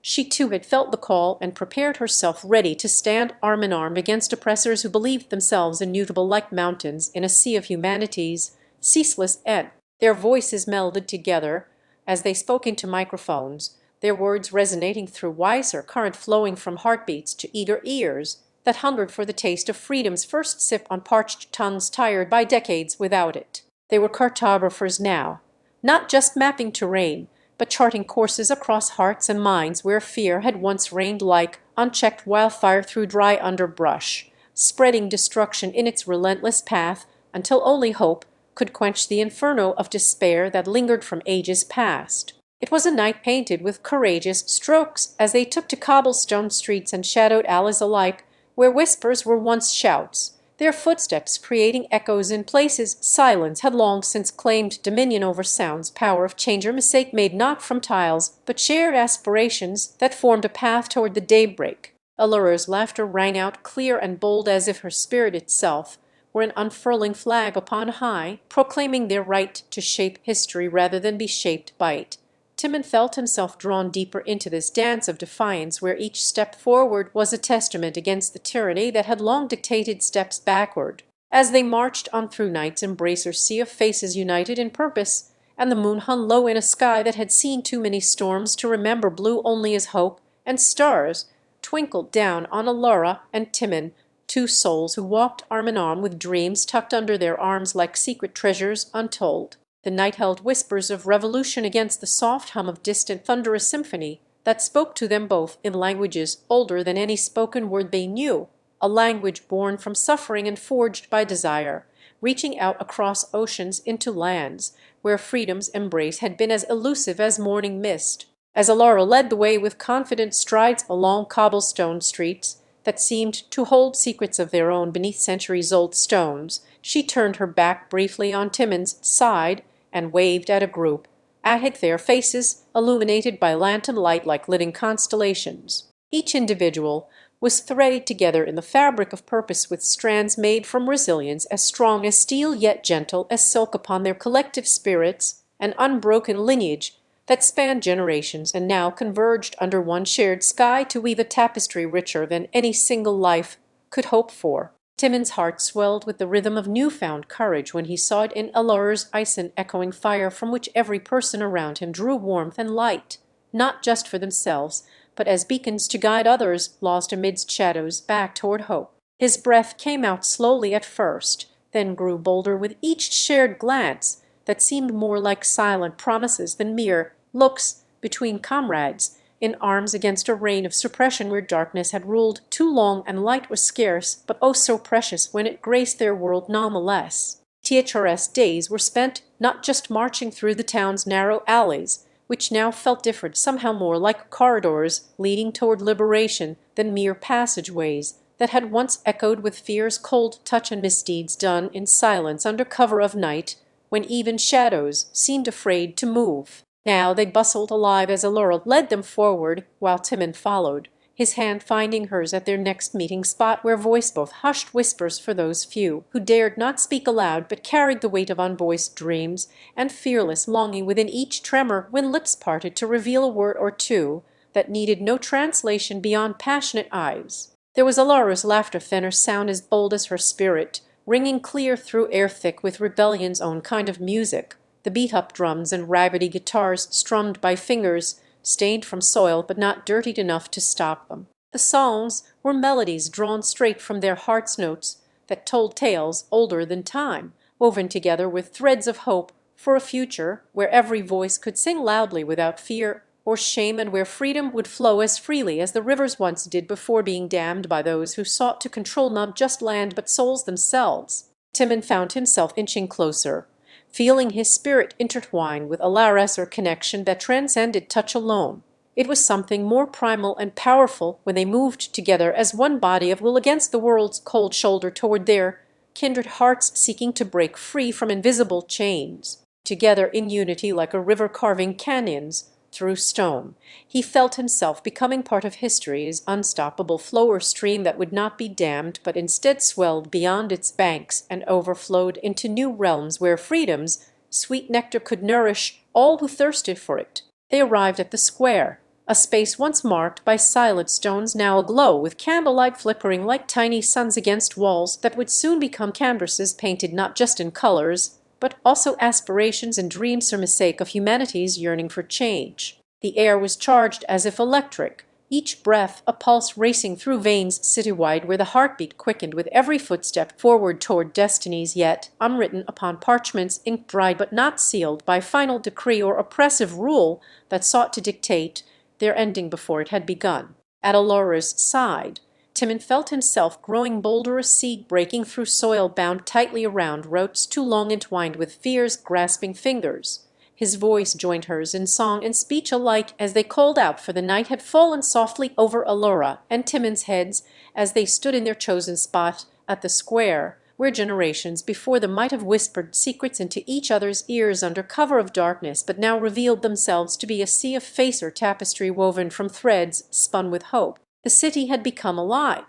She too had felt the call and prepared herself ready to stand arm in arm against oppressors who believed themselves immutable like mountains in a sea of humanity's ceaseless ebb. Their voices melded together as they spoke into microphones, their words resonating through wiser current flowing from heartbeats to eager ears that hungered for the taste of freedom's first sip on parched tongues tired by decades without it. They were cartographers now, not just mapping terrain, but charting courses across hearts and minds where fear had once reigned like unchecked wildfire through dry underbrush, spreading destruction in its relentless path until only hope could quench the inferno of despair that lingered from ages past. It was a night painted with courageous strokes as they took to cobblestone streets and shadowed alleys alike, where whispers were once shouts, their footsteps creating echoes in places silence had long since claimed dominion over sound's power of change, or mistake made not from tiles, but shared aspirations that formed a path toward the daybreak. Elora's laughter rang out clear and bold as if her spirit itself were an unfurling flag upon high, proclaiming their right to shape history rather than be shaped by it. Timon felt himself drawn deeper into this dance of defiance where each step forward was a testament against the tyranny that had long dictated steps backward. As they marched on through night's embracer sea of faces united in purpose, and the moon hung low in a sky that had seen too many storms to remember blue only as hope, and stars twinkled down on Elora and Timon, two souls who walked arm in arm with dreams tucked under their arms like secret treasures untold. The night held whispers of revolution against the soft hum of distant thunderous symphony that spoke to them both in languages older than any spoken word they knew, a language born from suffering and forged by desire, reaching out across oceans into lands where freedom's embrace had been as elusive as morning mist. As Elora led the way with confident strides along cobblestone streets that seemed to hold secrets of their own beneath centuries-old stones, she turned her back briefly on Timon's side and waved at a group, at it, their faces illuminated by lantern light like living constellations. Each individual was threaded together in the fabric of purpose with strands made from resilience as strong as steel yet gentle as silk upon their collective spirits, an unbroken lineage that spanned generations and now converged under one shared sky to weave a tapestry richer than any single life could hope for. Timon's heart swelled with the rhythm of new-found courage when he saw it in Allura's ice and echoing fire, from which every person around him drew warmth and light, not just for themselves, but as beacons to guide others lost amidst shadows back toward hope. His breath came out slowly at first, then grew bolder with each shared glance that seemed more like silent promises than mere looks between comrades, in arms against a reign of suppression where darkness had ruled too long and light was scarce, but oh so precious when it graced their world nonetheless. THRS days were spent not just marching through the town's narrow alleys, which now felt different, somehow more like corridors leading toward liberation than mere passageways that had once echoed with fear's cold touch and misdeeds done in silence under cover of night, when even shadows seemed afraid to move. Now they bustled alive as Allura led them forward, while Timon followed, his hand finding hers at their next meeting spot, where voiced both hushed whispers for those few who dared not speak aloud but carried the weight of unvoiced dreams and fearless longing within each tremor when lips parted to reveal a word or two that needed no translation beyond passionate eyes. There was Allura's laughter, thin, her sound as bold as her spirit, ringing clear through air thick with rebellion's own kind of music. The beat-up drums and raggedy guitars strummed by fingers stained from soil but not dirtied enough to stop them. The songs were melodies drawn straight from their heart's notes that told tales older than time, woven together with threads of hope for a future where every voice could sing loudly without fear or shame, and where freedom would flow as freely as the rivers once did before being dammed by those who sought to control not just land but souls themselves. Timon found himself inching closer, feeling his spirit intertwine with a lesser connection that transcended touch alone. It was something more primal and powerful when they moved together as one body of will against the world's cold shoulder toward their kindred hearts seeking to break free from invisible chains. Together in unity like a river carving canyons through stone, he felt himself becoming part of history's unstoppable flow or stream that would not be dammed but instead swelled beyond its banks and overflowed into new realms where freedom's sweet nectar could nourish all who thirsted for it. They arrived at the square, a space once marked by silent stones now aglow with candlelight flickering like tiny suns against walls that would soon become canvases painted not just in colors but also aspirations and dreams for the sake of humanity's yearning for change. The air was charged as if electric, each breath a pulse racing through veins citywide where the heartbeat quickened with every footstep forward toward destinies yet unwritten upon parchments, ink dried but not sealed by final decree or oppressive rule that sought to dictate their ending before it had begun. At Allura's side, Timon felt himself growing bolder, a seed breaking through soil bound tightly around roots too long entwined with fear's grasping fingers. His voice joined hers in song and speech alike as they called out, for the night had fallen softly over Allura and Timon's heads as they stood in their chosen spot at the square, where generations before them might have whispered secrets into each other's ears under cover of darkness, but now revealed themselves to be a sea of face or tapestry woven from threads spun with hope. The city had become alive.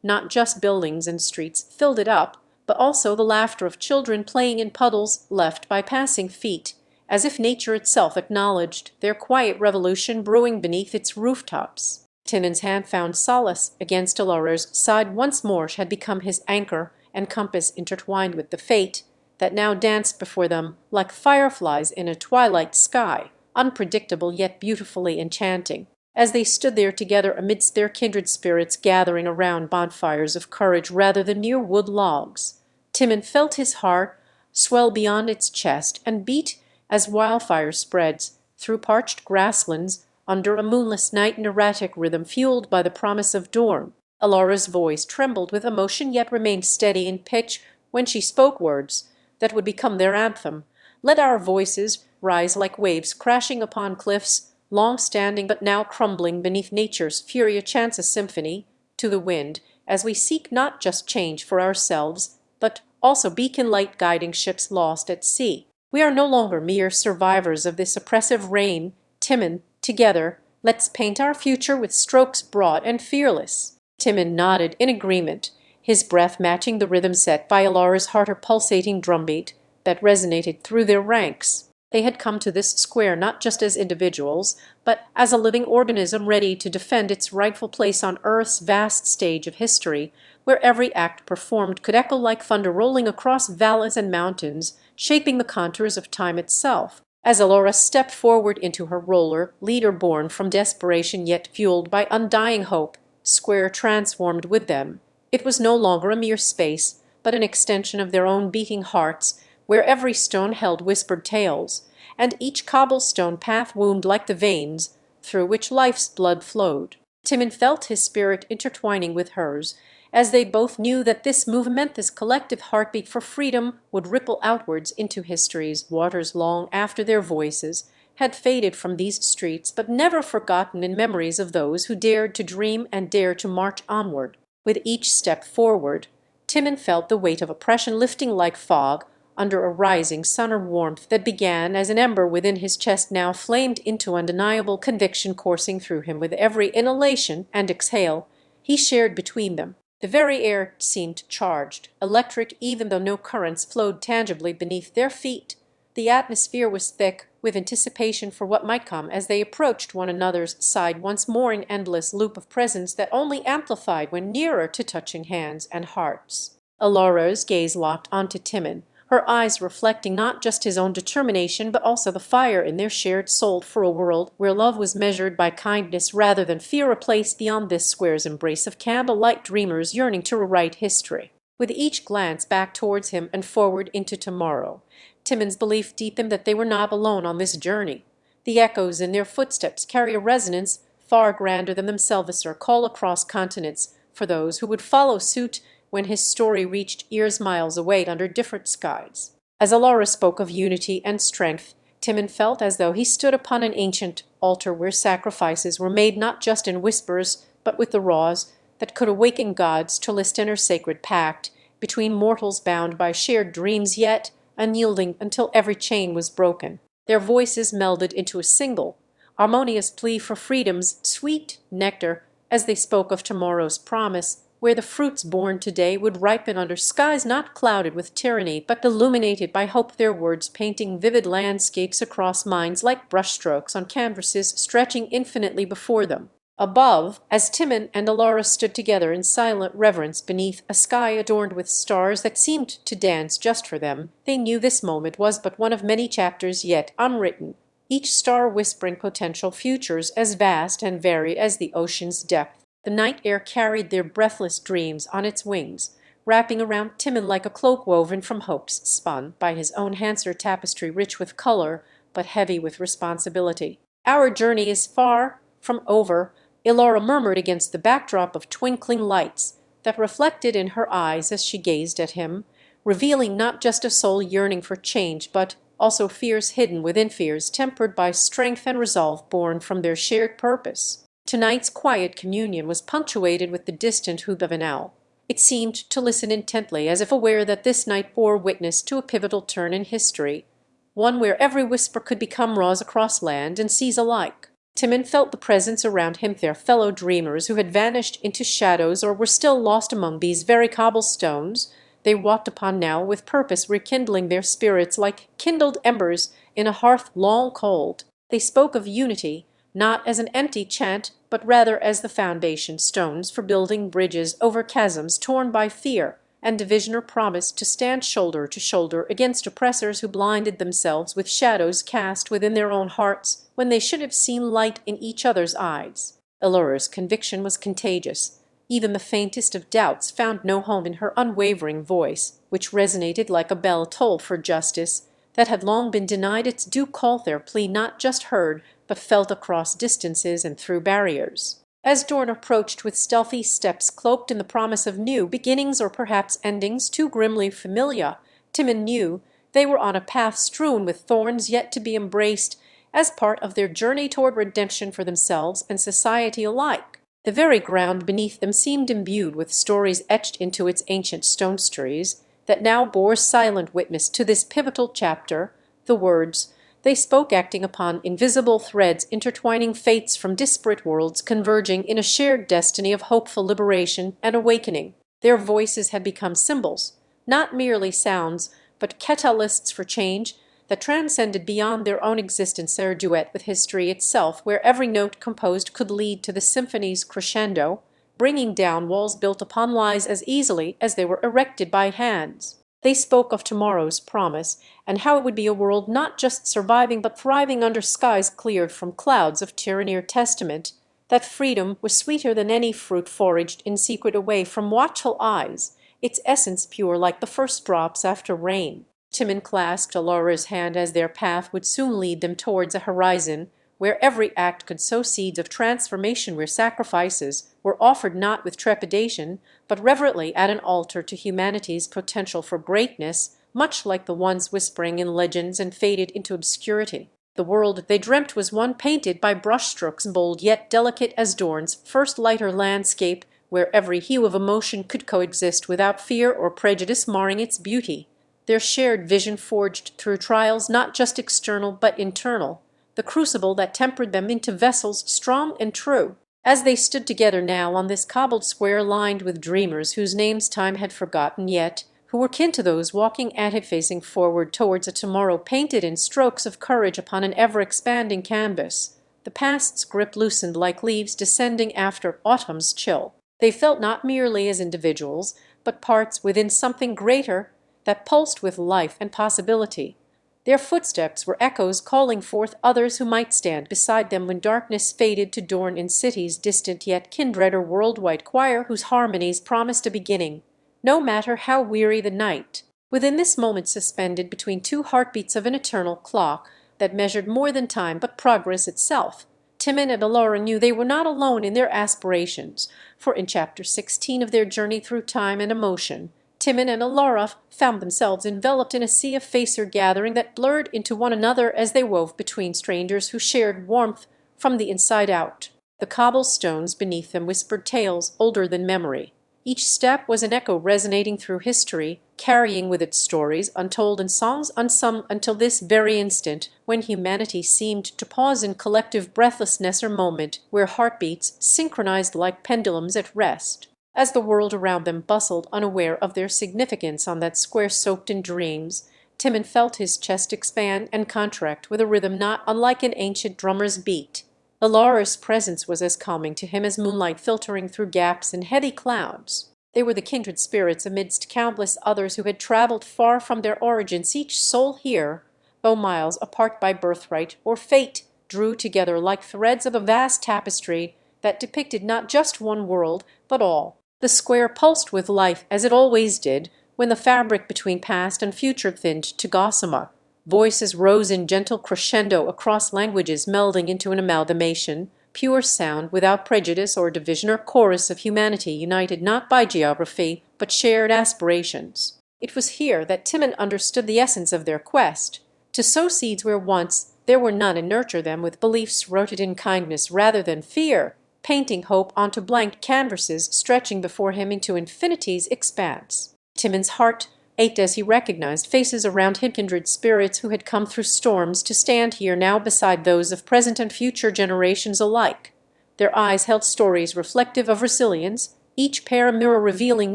Not just buildings and streets filled it up, but also the laughter of children playing in puddles left by passing feet, as if nature itself acknowledged their quiet revolution brewing beneath its rooftops. Timon's hand found solace against Allura's side once more, had become his anchor and compass intertwined with the fate that now danced before them like fireflies in a twilight sky, unpredictable yet beautifully enchanting. As they stood there together amidst their kindred spirits gathering around bonfires of courage rather than mere wood logs, Timon felt his heart swell beyond its chest and beat as wildfire spreads through parched grasslands under a moonless night in erratic rhythm fueled by the promise of dawn. Allura's voice trembled with emotion yet remained steady in pitch when she spoke words that would become their anthem. Let our voices rise like waves crashing upon cliffs, long standing but now crumbling beneath nature's fury, a chance, a symphony to the wind, as we seek not just change for ourselves, but also beacon light guiding ships lost at sea. We are no longer mere survivors of this oppressive reign. Timon, together, let's paint our future with strokes broad and fearless. Timon nodded in agreement, his breath matching the rhythm set by Allura's heart, her pulsating drumbeat that resonated through their ranks. They had come to this square not just as individuals, but as a living organism ready to defend its rightful place on Earth's vast stage of history, where every act performed could echo like thunder rolling across valleys and mountains, shaping the contours of time itself. As Elora stepped forward into her roller, leader born from desperation yet fueled by undying hope, Square transformed with them. It was no longer a mere space, but an extension of their own beating hearts, where every stone held whispered tales, and each cobblestone path wound like the veins through which life's blood flowed. Timon felt his spirit intertwining with hers, as they both knew that this movement, this collective heartbeat for freedom, would ripple outwards into history's waters long after their voices had faded from these streets, but never forgotten in memories of those who dared to dream and dared to march onward. With each step forward, Timon felt the weight of oppression lifting like fog under a rising sun or warmth that began as an ember within his chest now flamed into undeniable conviction coursing through him with every inhalation and exhale he shared between them. The very air seemed charged, electric even though no currents flowed tangibly beneath their feet. The atmosphere was thick with anticipation for what might come as they approached one another's side once more in endless loop of presence that only amplified when nearer to touching hands and hearts. Elora's gaze locked onto Timon, her eyes reflecting not just his own determination but also the fire in their shared soul for a world where love was measured by kindness rather than fear, a place beyond this square's embrace of candlelight dreamers yearning to rewrite history. With each glance back towards him and forward into tomorrow, Timon's belief deepened that they were not alone on this journey. The echoes in their footsteps carry a resonance far grander than themselves, a call across continents for those who would follow suit when his story reached ears miles away under different skies. As Elora spoke of unity and strength, Timon felt as though he stood upon an ancient altar where sacrifices were made not just in whispers, but with the raws that could awaken gods to listen her sacred pact between mortals bound by shared dreams yet unyielding until every chain was broken. Their voices melded into a single, harmonious plea for freedom's sweet nectar as they spoke of tomorrow's promise, where the fruits born today would ripen under skies not clouded with tyranny but illuminated by hope, their words painting vivid landscapes across minds like brushstrokes on canvases stretching infinitely before them. Above, as Timon and Elora stood together in silent reverence beneath a sky adorned with stars that seemed to dance just for them, they knew this moment was but one of many chapters yet unwritten, each star whispering potential futures as vast and varied as the ocean's depth. The night air carried their breathless dreams on its wings, wrapping around Timon like a cloak woven from hopes spun by his own hands, or tapestry rich with color but heavy with responsibility. "Our journey is far from over," Elora murmured against the backdrop of twinkling lights that reflected in her eyes as she gazed at him, revealing not just a soul yearning for change, but also fears hidden within fears, tempered by strength and resolve born from their shared purpose. Tonight's quiet communion was punctuated with the distant hoot of an owl. It seemed to listen intently, as if aware that this night bore witness to a pivotal turn in history, one where every whisper could become raws across land and seas alike. Timon felt the presence around him, their fellow dreamers who had vanished into shadows or were still lost among these very cobblestones they walked upon now, with purpose rekindling their spirits like kindled embers in a hearth long cold. They spoke of unity, not as an empty chant, but rather as the foundation stones for building bridges over chasms torn by fear and division, or promise to stand shoulder to shoulder against oppressors who blinded themselves with shadows cast within their own hearts when they should have seen light in each other's eyes. Elora's conviction was contagious. Even the faintest of doubts found no home in her unwavering voice, which resonated like a bell toll for justice that had long been denied its due call, their plea not just heard, but felt across distances and through barriers. As dawn approached with stealthy steps cloaked in the promise of new beginnings, or perhaps endings too grimly familiar, Timon knew they were on a path strewn with thorns yet to be embraced as part of their journey toward redemption for themselves and society alike. The very ground beneath them seemed imbued with stories etched into its ancient stonesturies that now bore silent witness to this pivotal chapter, the words they spoke acting upon invisible threads intertwining fates from disparate worlds converging in a shared destiny of hopeful liberation and awakening. Their voices had become symbols, not merely sounds, but catalysts for change that transcended beyond their own existence their duet with history itself, where every note composed could lead to the symphony's crescendo, bringing down walls built upon lies as easily as they were erected by hands. They spoke of tomorrow's promise, and how it would be a world not just surviving but thriving under skies cleared from clouds of tyranny or testament, that freedom was sweeter than any fruit foraged in secret away from watchful eyes, its essence pure like the first drops after rain. Timon clasped Alora's hand as their path would soon lead them towards a horizon where every act could sow seeds of transformation, where sacrifices were offered not with trepidation, but reverently at an altar to humanity's potential for greatness, much like the ones whispering in legends and faded into obscurity. The world they dreamt was one painted by brushstrokes bold yet delicate as Dorn's first lighter landscape, where every hue of emotion could coexist without fear or prejudice marring its beauty. Their shared vision forged through trials not just external but internal, the crucible that tempered them into vessels strong and true. As they stood together now on this cobbled square lined with dreamers whose names time had forgotten, yet who were kin to those walking at it facing forward towards a tomorrow painted in strokes of courage upon an ever-expanding canvas, the past's grip loosened like leaves descending after autumn's chill. They felt not merely as individuals, but parts within something greater that pulsed with life and possibility. Their footsteps were echoes calling forth others who might stand beside them when darkness faded to Dorn in city's distant yet kindred or worldwide choir whose harmonies promised a beginning, no matter how weary the night. Within this moment suspended between two heartbeats of an eternal clock that measured more than time but progress itself, Timon and Alora knew they were not alone in their aspirations, for in chapter 16 of their journey through time and emotion, Timon and Alora found themselves enveloped in a sea of facer gathering that blurred into one another as they wove between strangers who shared warmth from the inside out. The cobblestones beneath them whispered tales older than memory. Each step was an echo resonating through history, carrying with it stories untold and songs unsung until this very instant when humanity seemed to pause in collective breathlessness, or moment where heartbeats synchronized like pendulums at rest. As the world around them bustled unaware of their significance on that square soaked in dreams, Timon felt his chest expand and contract with a rhythm not unlike an ancient drummer's beat. Alora's presence was as calming to him as moonlight filtering through gaps in heavy clouds. They were the kindred spirits amidst countless others who had traveled far from their origins, each soul here, though miles apart by birthright or fate, drew together like threads of a vast tapestry that depicted not just one world, but all. The square pulsed with life as it always did when the fabric between past and future thinned to gossamer. Voices rose in gentle crescendo across languages, melding into an amalgamation, pure sound without prejudice or division, or chorus of humanity united not by geography but shared aspirations. It was here that Timon understood the essence of their quest, to sow seeds where once there were none and nurture them with beliefs rooted in kindness rather than fear, painting hope onto blank canvases stretching before him into infinity's expanse. Timon's heart ached as he recognized faces around him, kindred spirits who had come through storms to stand here now beside those of present and future generations alike. Their eyes held stories reflective of resilience, each pair a mirror revealing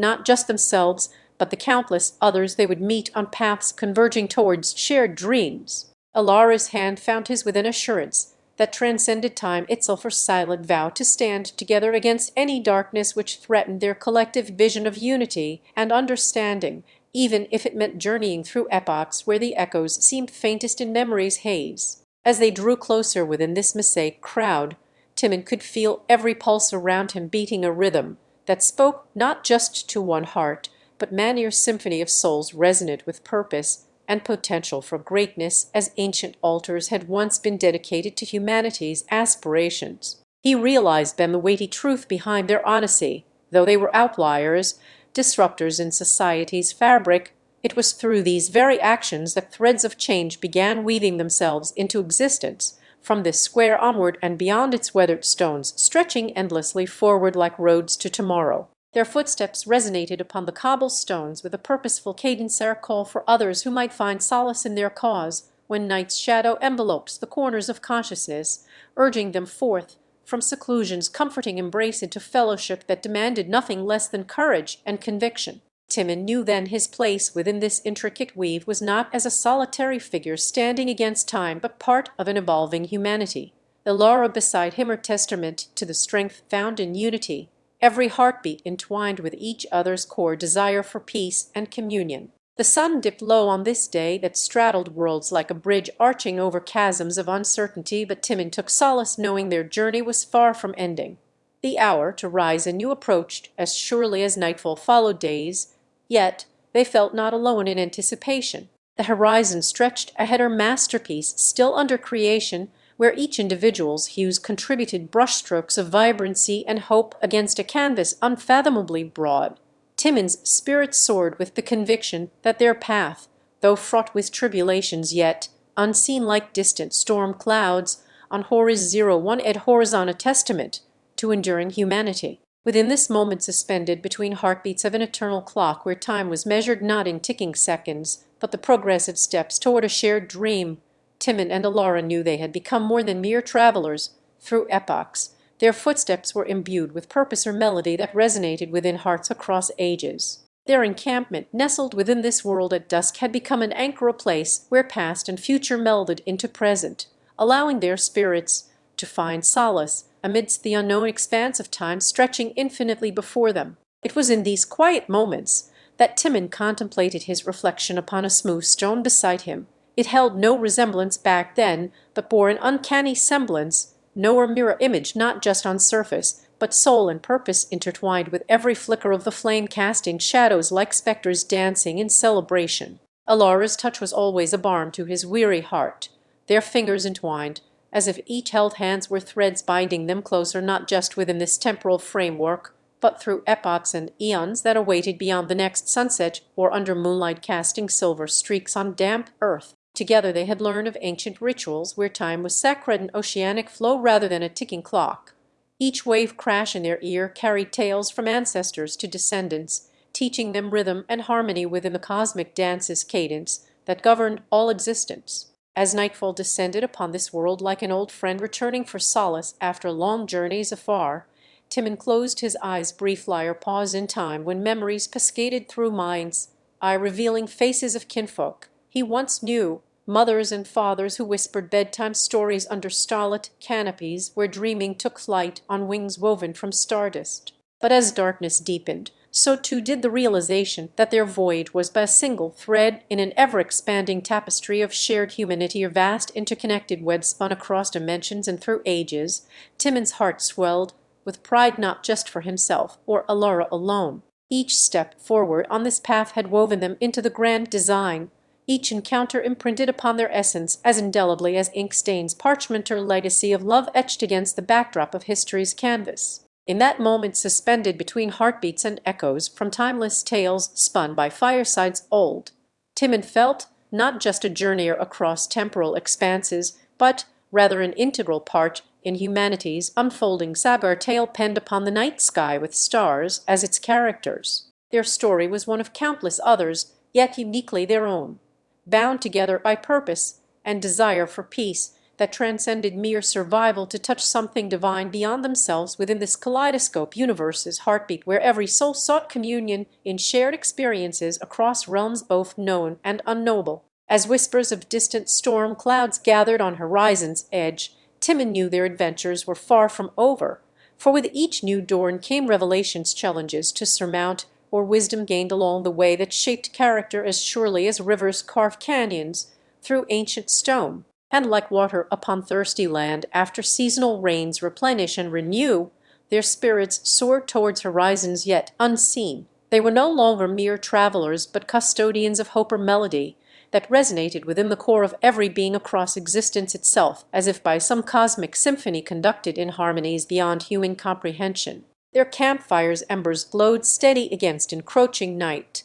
not just themselves, but the countless others they would meet on paths converging towards shared dreams. Alara's hand found his with an assurance that transcended time itself, her silent vow to stand together against any darkness which threatened their collective vision of unity and understanding, even if it meant journeying through epochs where the echoes seemed faintest in memory's haze. As they drew closer within this mosaic crowd, Timon could feel every pulse around him beating a rhythm that spoke not just to one heart, but many a symphony of souls resonant with purpose and potential for greatness, as ancient altars had once been dedicated to humanity's aspirations. He realized then the weighty truth behind their honesty. Though they were outliers, disruptors in society's fabric, it was through these very actions that threads of change began weaving themselves into existence, from this square onward and beyond its weathered stones, stretching endlessly forward like roads to tomorrow. Their footsteps resonated upon the cobblestones with a purposeful cadence, a call for others who might find solace in their cause when night's shadow envelopes the corners of consciousness, urging them forth from seclusion's comforting embrace into fellowship that demanded nothing less than courage and conviction. Timon knew then his place within this intricate weave was not as a solitary figure standing against time, but part of an evolving humanity. The Laura beside him are testament to the strength found in unity, every heartbeat entwined with each other's core desire for peace and communion. The sun dipped low on this day that straddled worlds like a bridge arching over chasms of uncertainty, but Timon took solace knowing their journey was far from ending. The hour to rise anew approached as surely as nightfall followed days, yet they felt not alone in anticipation. The horizon stretched ahead, her masterpiece still under creation, where each individual's hues contributed brushstrokes of vibrancy and hope against a canvas unfathomably broad. Timon's spirit soared with the conviction that their path, though fraught with tribulations, yet unseen like distant storm clouds on Horizon ed horizon, a testament to enduring humanity. Within this moment suspended between heartbeats of an eternal clock where time was measured not in ticking seconds, but the progressive steps toward a shared dream, Timon and Alara knew they had become more than mere travelers through epochs. Their footsteps were imbued with purpose or melody that resonated within hearts across ages. Their encampment, nestled within this world at dusk, had become an anchor, a place where past and future melded into present, allowing their spirits to find solace amidst the unknown expanse of time stretching infinitely before them. It was in these quiet moments that Timon contemplated his reflection upon a smooth stone beside him. It held no resemblance back then, but bore an uncanny semblance, no mirror image, not just on surface, but soul and purpose intertwined with every flicker of the flame, casting shadows like spectres dancing in celebration. Alara's touch was always a balm to his weary heart. Their fingers entwined, as if each held hands were threads binding them closer, not just within this temporal framework, but through epochs and eons that awaited beyond the next sunset, or under moonlight casting silver streaks on damp earth. Together they had learned of ancient rituals where time was sacred and oceanic flow rather than a ticking clock. Each wave crash in their ear carried tales from ancestors to descendants, teaching them rhythm and harmony within the cosmic dance's cadence that governed all existence. As nightfall descended upon this world like an old friend returning for solace after long journeys afar, Timon closed his eyes, brief liar pause in time when memories cascaded through minds, eye revealing faces of kinfolk he once knew, mothers and fathers who whispered bedtime stories under starlit canopies where dreaming took flight on wings woven from stardust. But as darkness deepened, so too did the realization that their voyage was but a single thread in an ever-expanding tapestry of shared humanity, a vast interconnected web spun across dimensions and through ages. Timon's heart swelled with pride, not just for himself or Alara alone. Each step forward on this path had woven them into the grand design, each encounter imprinted upon their essence as indelibly as ink stains parchment or legacy of love etched against the backdrop of history's canvas. In that moment, suspended between heartbeats and echoes from timeless tales spun by firesides old, Timon felt not just a journeyer across temporal expanses, but rather an integral part in humanity's unfolding saga, tale penned upon the night sky with stars as its characters. Their story was one of countless others, yet uniquely their own, bound together by purpose and desire for peace that transcended mere survival to touch something divine beyond themselves within this kaleidoscope universe's heartbeat, where every soul sought communion in shared experiences across realms both known and unknowable. As whispers of distant storm clouds gathered on horizon's edge, Timon knew their adventures were far from over, for with each new dawn came revelations, challenges to surmount, or wisdom gained along the way that shaped character as surely as rivers carve canyons through ancient stone. And like water upon thirsty land, after seasonal rains replenish and renew, their spirits soared towards horizons yet unseen. They were no longer mere travelers, but custodians of hope or melody that resonated within the core of every being across existence itself, as if by some cosmic symphony conducted in harmonies beyond human comprehension. Their campfire's embers glowed steady against encroaching night,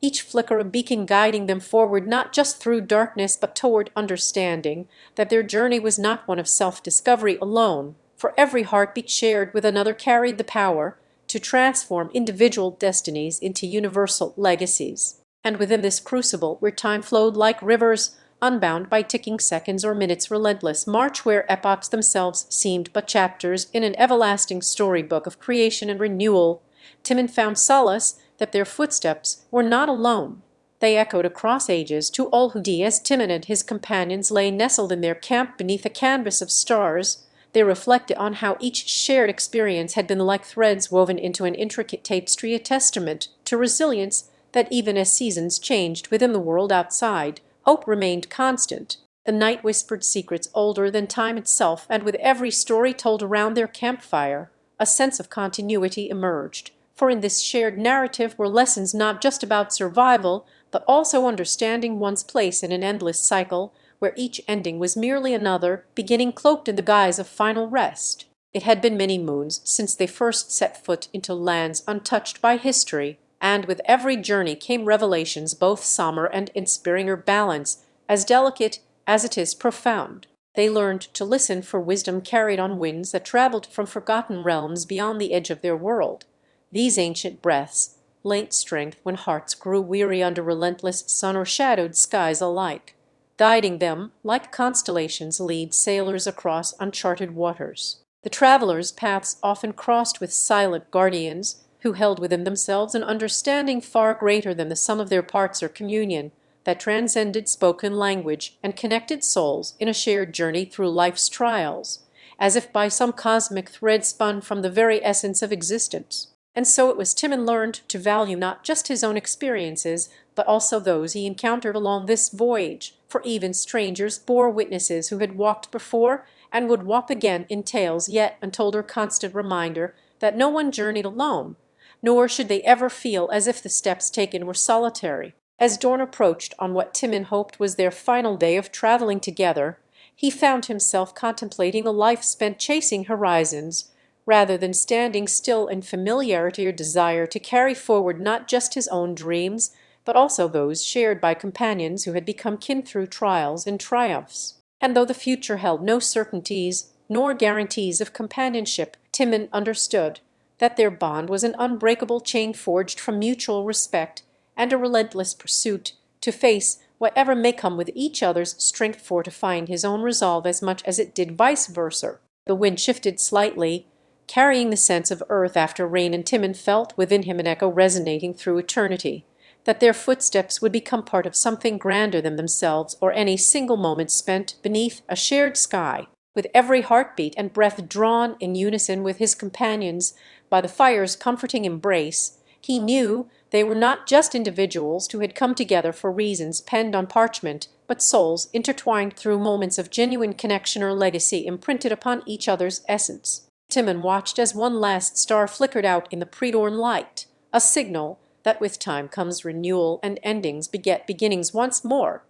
each flicker a beacon guiding them forward not just through darkness but toward understanding that their journey was not one of self-discovery alone, for every heartbeat shared with another carried the power to transform individual destinies into universal legacies. And within this crucible, where time flowed like rivers, unbound by ticking seconds or minutes' relentless march, where epochs themselves seemed but chapters in an everlasting storybook of creation and renewal, Timon found solace that their footsteps were not alone. They echoed across ages to all who, as Timon and his companions lay nestled in their camp beneath a canvas of stars, they reflected on how each shared experience had been like threads woven into an intricate tapestry, a testament to resilience, that even as seasons changed within the world outside, hope remained constant. The night whispered secrets older than time itself, and with every story told around their campfire, a sense of continuity emerged. For in this shared narrative were lessons not just about survival, but also understanding one's place in an endless cycle, where each ending was merely another beginning cloaked in the guise of final rest. It had been many moons since they first set foot into lands untouched by history, and with every journey came revelations both somber and inspiring, or balance, as delicate as it is profound. They learned to listen for wisdom carried on winds that traveled from forgotten realms beyond the edge of their world. These ancient breaths lent strength when hearts grew weary under relentless sun or shadowed skies alike, guiding them like constellations lead sailors across uncharted waters. The travelers' paths often crossed with silent guardians who held within themselves an understanding far greater than the sum of their parts, or communion that transcended spoken language and connected souls in a shared journey through life's trials, as if by some cosmic thread spun from the very essence of existence. And so it was Timon learned to value not just his own experiences, but also those he encountered along this voyage, for even strangers bore witnesses who had walked before and would walk again in tales yet untold, or constant reminder that no one journeyed alone, nor should they ever feel as if the steps taken were solitary. As dawn approached on what Timon hoped was their final day of traveling together, he found himself contemplating a life spent chasing horizons, rather than standing still in familiarity or desire to carry forward not just his own dreams, but also those shared by companions who had become kin through trials and triumphs. And though the future held no certainties nor guarantees of companionship, Timon understood that their bond was an unbreakable chain forged from mutual respect and a relentless pursuit to face whatever may come, with each other's strength fortifying his own resolve as much as it did vice versa. The wind shifted slightly, carrying the sense of earth after rain, and Timon felt within him an echo resonating through eternity, that their footsteps would become part of something grander than themselves or any single moment spent beneath a shared sky. With every heartbeat and breath drawn in unison with his companions by the fire's comforting embrace, he knew they were not just individuals who had come together for reasons penned on parchment, but souls intertwined through moments of genuine connection or legacy imprinted upon each other's essence. Timon watched as one last star flickered out in the pre-dawn light, a signal that with time comes renewal and endings beget beginnings once more.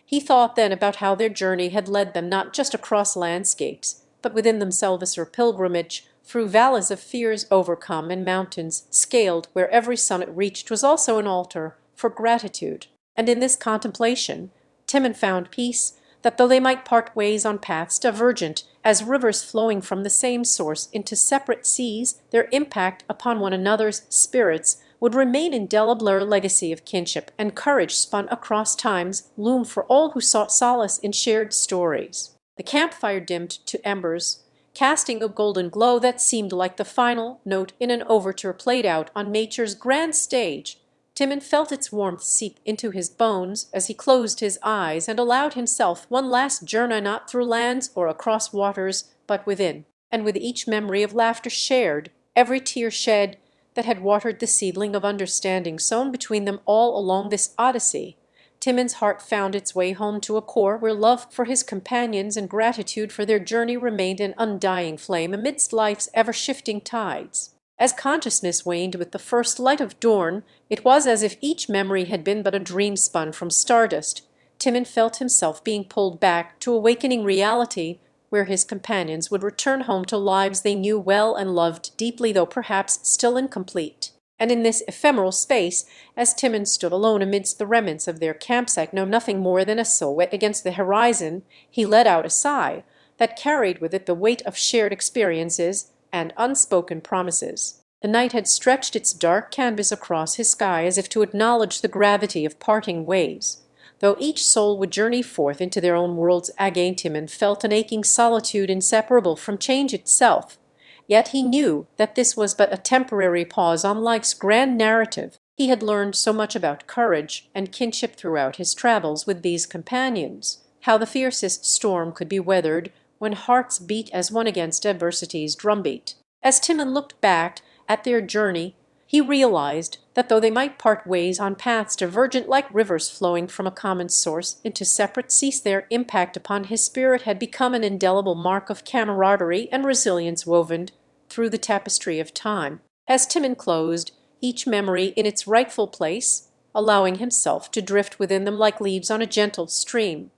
He thought then about how their journey had led them not just across landscapes, but within themselves, or pilgrimage through valleys of fears overcome and mountains scaled where every summit reached was also an altar for gratitude. And in this contemplation Timon found peace, that though they might part ways on paths divergent as rivers flowing from the same source into separate seas, their impact upon one another's spirits would remain indelible, a legacy of kinship and courage spun across time's loom for all who sought solace in shared stories. The campfire dimmed to embers, casting a golden glow that seemed like the final note in an overture played out on nature's grand stage. Timon felt its warmth seep into his bones as he closed his eyes and allowed himself one last journey, not through lands or across waters, but within. And with each memory of laughter shared, every tear shed that had watered the seedling of understanding sown between them all along this odyssey, Timon's heart found its way home to a core where love for his companions and gratitude for their journey remained an undying flame amidst life's ever-shifting tides. As consciousness waned with the first light of dawn, it was as if each memory had been but a dream spun from stardust. Timon felt himself being pulled back to awakening reality, where his companions would return home to lives they knew well and loved deeply, though perhaps still incomplete. And in this ephemeral space, as Timon stood alone amidst the remnants of their campsite, no nothing more than a silhouette against the horizon, he let out a sigh that carried with it the weight of shared experiences and unspoken promises. The night had stretched its dark canvas across his sky as if to acknowledge the gravity of parting ways. Though each soul would journey forth into their own worlds again, Timon felt an aching solitude inseparable from change itself. Yet he knew that this was but a temporary pause on life's grand narrative, He had learned so much about courage and kinship throughout his travels with these companions, how the fiercest storm could be weathered when hearts beat as one against adversity's drumbeat. As Timon looked back at their journey, he realized that though they might part ways on paths divergent like rivers flowing from a common source into separate seas, their impact upon his spirit had become an indelible mark of camaraderie and resilience woven through the tapestry of time. As Timon closed, each memory in its rightful place, allowing himself to drift within them like leaves on a gentle stream,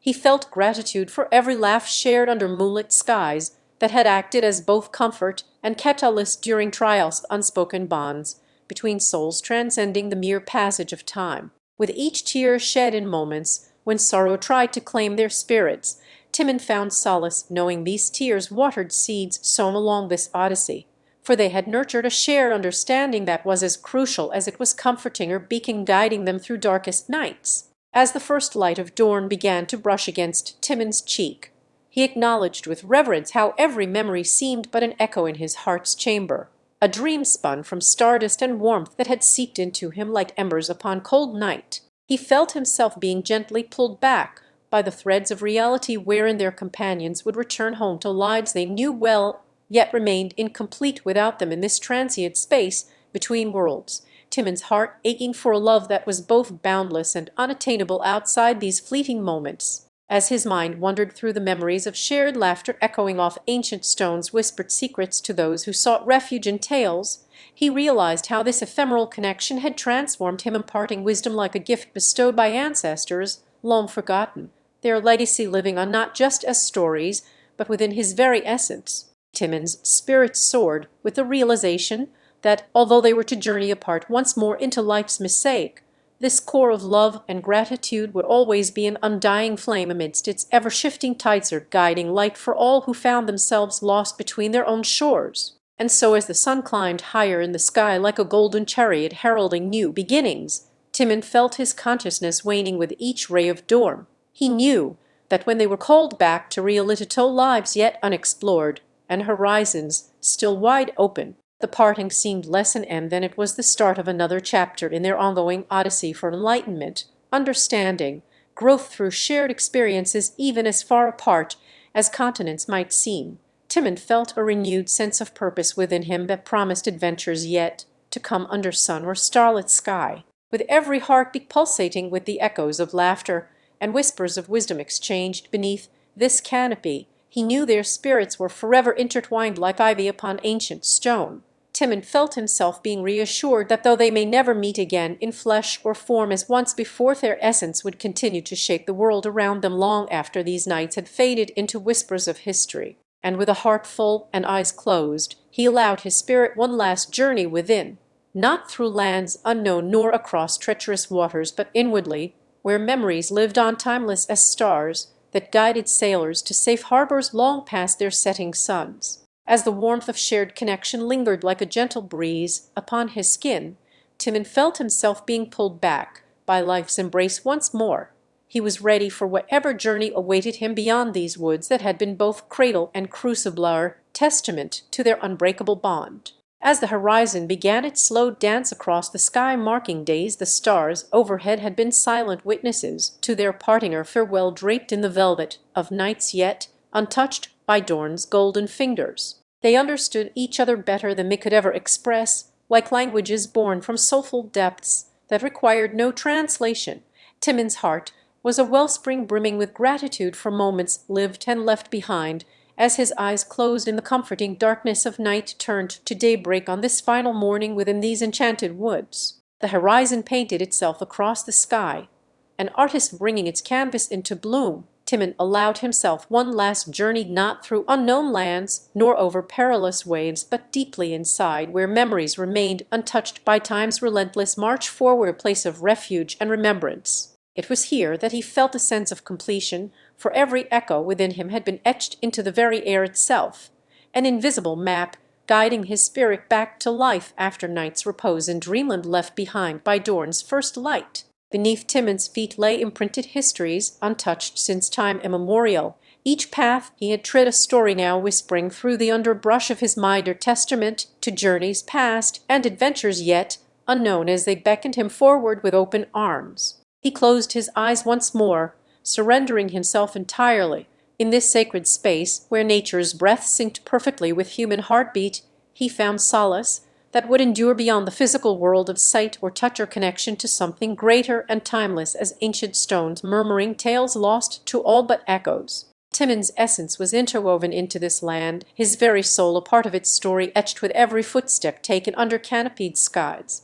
he felt gratitude for every laugh shared under moonlit skies that had acted as both comfort and catalyst during trials, unspoken bonds between souls transcending the mere passage of time. With each tear shed in moments when sorrow tried to claim their spirits, Timon found solace knowing these tears watered seeds sown along this odyssey, for they had nurtured a shared understanding that was as crucial as it was comforting or beacon guiding them through darkest nights. As the first light of dawn began to brush against Timon's cheek, he acknowledged with reverence how every memory seemed but an echo in his heart's chamber, a dream spun from stardust and warmth that had seeped into him like embers upon cold night. He felt himself being gently pulled back by the threads of reality wherein their companions would return home to lives they knew well, yet remained incomplete without them in this transient space between worlds. Timon's heart aching for a love that was both boundless and unattainable outside these fleeting moments. As his mind wandered through the memories of shared laughter echoing off ancient stones, whispered secrets to those who sought refuge in tales, he realized how this ephemeral connection had transformed him, imparting wisdom like a gift bestowed by ancestors long forgotten, their legacy living on not just as stories, but within his very essence. Timon's spirit soared with the realization that, although they were to journey apart once more into life's mosaic, this core of love and gratitude would always be an undying flame amidst its ever-shifting tides, or guiding light for all who found themselves lost between their own shores. And so as the sun climbed higher in the sky like a golden chariot heralding new beginnings, Timon felt his consciousness waning with each ray of dawn. He knew that when they were called back to realitto lives yet unexplored, and horizons still wide open, the parting seemed less an end than it was the start of another chapter in their ongoing odyssey for enlightenment, understanding, growth through shared experiences even as far apart as continents might seem. Timon felt a renewed sense of purpose within him that promised adventures yet to come under sun or starlit sky. With every heartbeat pulsating with the echoes of laughter and whispers of wisdom exchanged beneath this canopy, he knew their spirits were forever intertwined like ivy upon ancient stone. Timon felt himself being reassured that though they may never meet again in flesh or form as once before, their essence would continue to shape the world around them long after these nights had faded into whispers of history. And with a heart full and eyes closed, he allowed his spirit one last journey within, not through lands unknown nor across treacherous waters, but inwardly, where memories lived on timeless as stars that guided sailors to safe harbors long past their setting suns. As the warmth of shared connection lingered like a gentle breeze upon his skin, Timon felt himself being pulled back by life's embrace once more. He was ready for whatever journey awaited him beyond these woods that had been both cradle and crucible, testament to their unbreakable bond. As the horizon began its slow dance across the sky, marking days, the stars overhead had been silent witnesses to their parting, or farewell, draped in the velvet of nights yet untouched by dawn's golden fingers. They understood each other better than they could ever express, like languages born from soulful depths that required no translation. Timon's heart was a wellspring brimming with gratitude for moments lived and left behind, as his eyes closed in the comforting darkness of night turned to daybreak on this final morning within these enchanted woods. The horizon painted itself across the sky, an artist bringing its canvas into bloom. Timon allowed himself one last journey, not through unknown lands nor over perilous waves, but deeply inside, where memories remained untouched by time's relentless march forward, a place of refuge and remembrance. It was here that he felt a sense of completion, for every echo within him had been etched into the very air itself, an invisible map guiding his spirit back to life after night's repose in dreamland left behind by dawn's first light. Beneath Timon's feet lay imprinted histories, untouched since time immemorial. Each path he had trod a story now whispering through the underbrush of his mind, or testament to journeys past and adventures yet unknown as they beckoned him forward with open arms. He closed his eyes once more, surrendering himself entirely. In this sacred space, where nature's breath synced perfectly with human heartbeat, he found solace that would endure beyond the physical world of sight or touch or connection to something greater and timeless as ancient stones murmuring tales lost to all but echoes. Timon's essence was interwoven into this land, his very soul a part of its story etched with every footstep taken under canopied skies.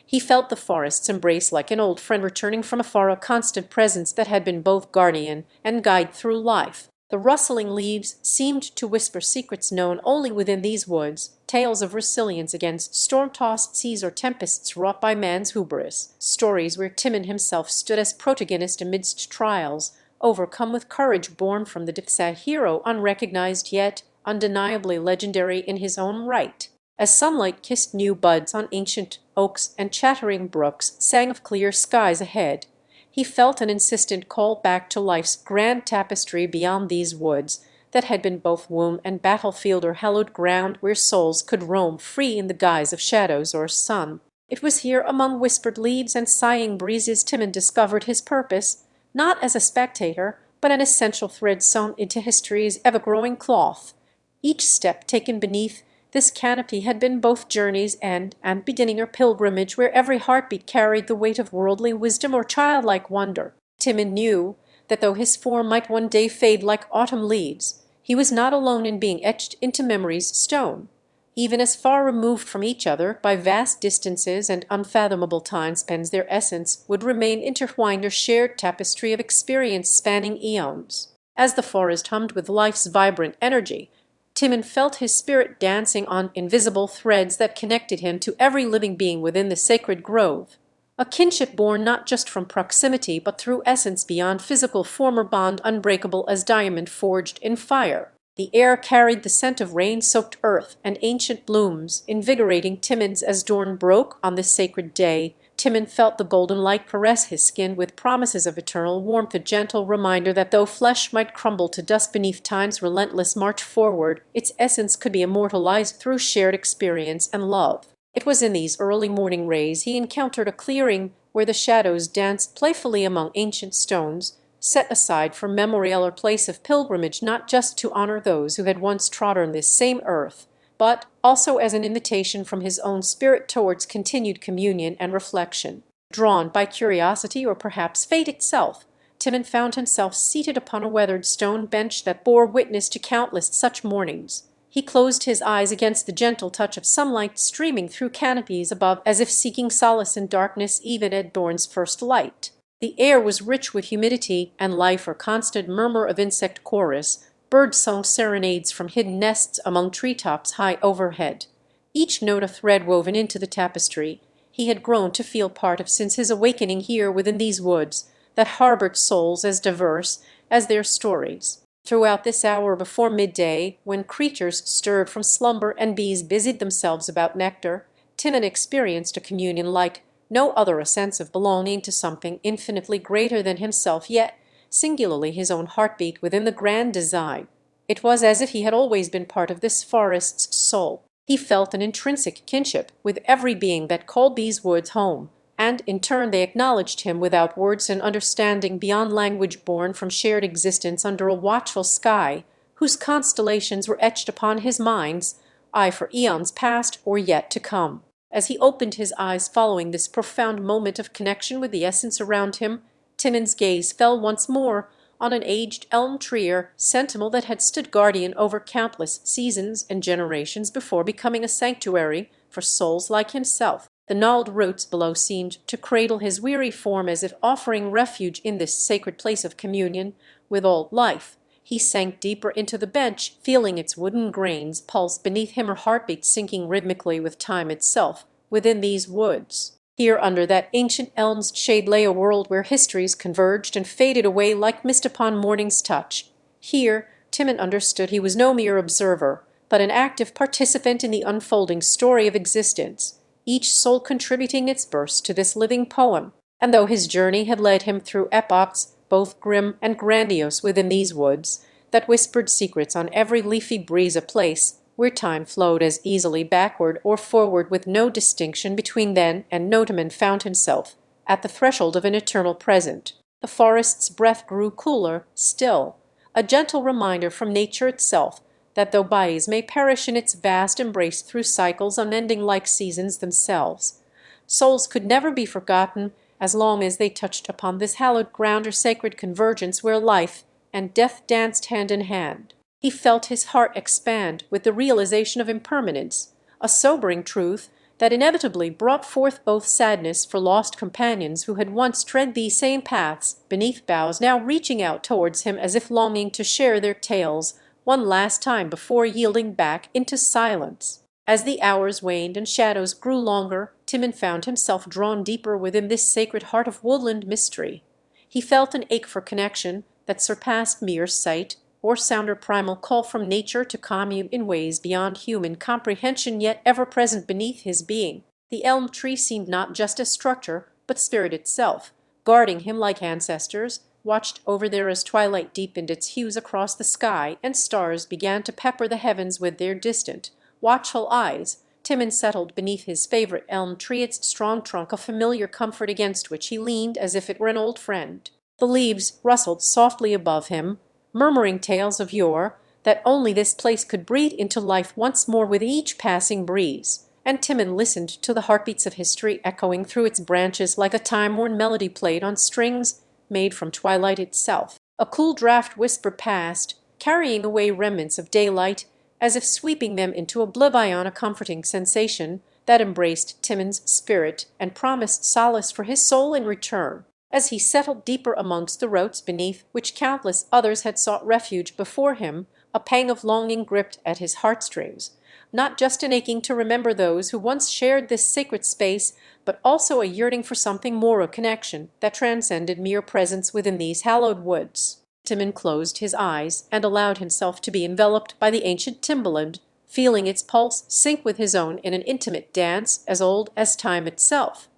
He felt the forest's embrace like an old friend returning from afar, a constant presence that had been both guardian and guide through life. The rustling leaves seemed to whisper secrets known only within these woods, tales of resilience against storm-tossed seas or tempests wrought by man's hubris, stories where Timon himself stood as protagonist amidst trials, overcome with courage born from the depths, a hero unrecognized yet undeniably legendary in his own right. As sunlight kissed new buds on ancient oaks and chattering brooks sang of clear skies ahead, he felt an insistent call back to life's grand tapestry beyond these woods that had been both womb and battlefield or hallowed ground where souls could roam free in the guise of shadows or sun. It was here among whispered leaves and sighing breezes Timon discovered his purpose, not as a spectator, but an essential thread sewn into history's ever-growing cloth. Each step taken beneath this canopy had been both journey's end and beginning or pilgrimage where every heartbeat carried the weight of worldly wisdom or childlike wonder. Timon knew that though his form might one day fade like autumn leaves, he was not alone in being etched into memory's stone. Even as far removed from each other by vast distances and unfathomable time spans, their essence would remain intertwined or shared tapestry of experience spanning eons. As the forest hummed with life's vibrant energy, Timon felt his spirit dancing on invisible threads that connected him to every living being within the sacred grove, a kinship born not just from proximity but through essence beyond physical form or bond unbreakable as diamond forged in fire. The air carried the scent of rain-soaked earth and ancient blooms, invigorating Timon's as dawn broke on this sacred day. Timon felt the golden light caress his skin with promises of eternal warmth, a gentle reminder that though flesh might crumble to dust beneath time's relentless march forward, its essence could be immortalized through shared experience and love. It was in these early morning rays he encountered a clearing where the shadows danced playfully among ancient stones, set aside for memorial or place of pilgrimage, not just to honor those who had once trodden this same earth, but also as an invitation from his own spirit towards continued communion and reflection. Drawn by curiosity or perhaps fate itself, Timon found himself seated upon a weathered stone bench that bore witness to countless such mornings. He closed his eyes against the gentle touch of sunlight streaming through canopies above, as if seeking solace in darkness even at dawn's first light. The air was rich with humidity and life, a constant murmur of insect chorus, bird-song serenades from hidden nests among treetops high overhead. Each note a thread woven into the tapestry he had grown to feel part of since his awakening here within these woods that harbored souls as diverse as their stories. Throughout this hour before midday, when creatures stirred from slumber and bees busied themselves about nectar, Timon experienced a communion like no other, a sense of belonging to something infinitely greater than himself, yet singularly his own heartbeat within the grand design. It was as if he had always been part of this forest's soul. He felt an intrinsic kinship with every being that called these woods home, and in turn they acknowledged him without words, an understanding beyond language born from shared existence under a watchful sky, whose constellations were etched upon his mind's eye for eons past or yet to come. As he opened his eyes following this profound moment of connection with the essence around him, Timon's gaze fell once more on an aged elm tree or sentinel that had stood guardian over countless seasons and generations before becoming a sanctuary for souls like himself. The gnarled roots below seemed to cradle his weary form as if offering refuge in this sacred place of communion with all life. He sank deeper into the bench, feeling its wooden grains pulse beneath him, her heartbeat sinking rhythmically with time itself within these woods. Here under that ancient elm's shade lay a world where histories converged and faded away like mist upon morning's touch. Here Timon understood he was no mere observer, but an active participant in the unfolding story of existence, each soul contributing its verse to this living poem. And though his journey had led him through epochs both grim and grandiose within these woods, that whispered secrets on every leafy breeze, a place where time flowed as easily backward or forward with no distinction between then and now. Timon found himself at the threshold of an eternal present. The forest's breath grew cooler still, a gentle reminder from nature itself that though bodies may perish in its vast embrace through cycles unending like seasons themselves, souls could never be forgotten as long as they touched upon this hallowed ground or sacred convergence where life and death danced hand in hand. He felt his heart expand with the realization of impermanence, a sobering truth that inevitably brought forth both sadness for lost companions who had once tread these same paths beneath boughs now reaching out towards him as if longing to share their tales one last time before yielding back into silence. As the hours waned and shadows grew longer, Timon found himself drawn deeper within this sacred heart of woodland mystery. He felt an ache for connection that surpassed mere sight or sound or primal call from nature to commune in ways beyond human comprehension yet ever present beneath his being. The elm tree seemed not just a structure, but spirit itself, guarding him like ancestors, watched over there as twilight deepened its hues across the sky and stars began to pepper the heavens with their distant, watchful eyes. Timon settled beneath his favorite elm tree, its strong trunk a familiar comfort against which he leaned as if it were an old friend. The leaves rustled softly above him, murmuring tales of yore that only this place could breathe into life once more with each passing breeze, and Timon listened to the heartbeats of history echoing through its branches like a time-worn melody played on strings made from twilight itself. A cool draught whispered past, carrying away remnants of daylight, as if sweeping them into oblivion, a comforting sensation that embraced Timon's spirit and promised solace for his soul in return. As he settled deeper amongst the roots beneath which countless others had sought refuge before him, a pang of longing gripped at his heartstrings, not just an aching to remember those who once shared this sacred space, but also a yearning for something more, a connection that transcended mere presence within these hallowed woods. Timon closed his eyes and allowed himself to be enveloped by the ancient timbaland, feeling its pulse sync with his own in an intimate dance as old as time itself.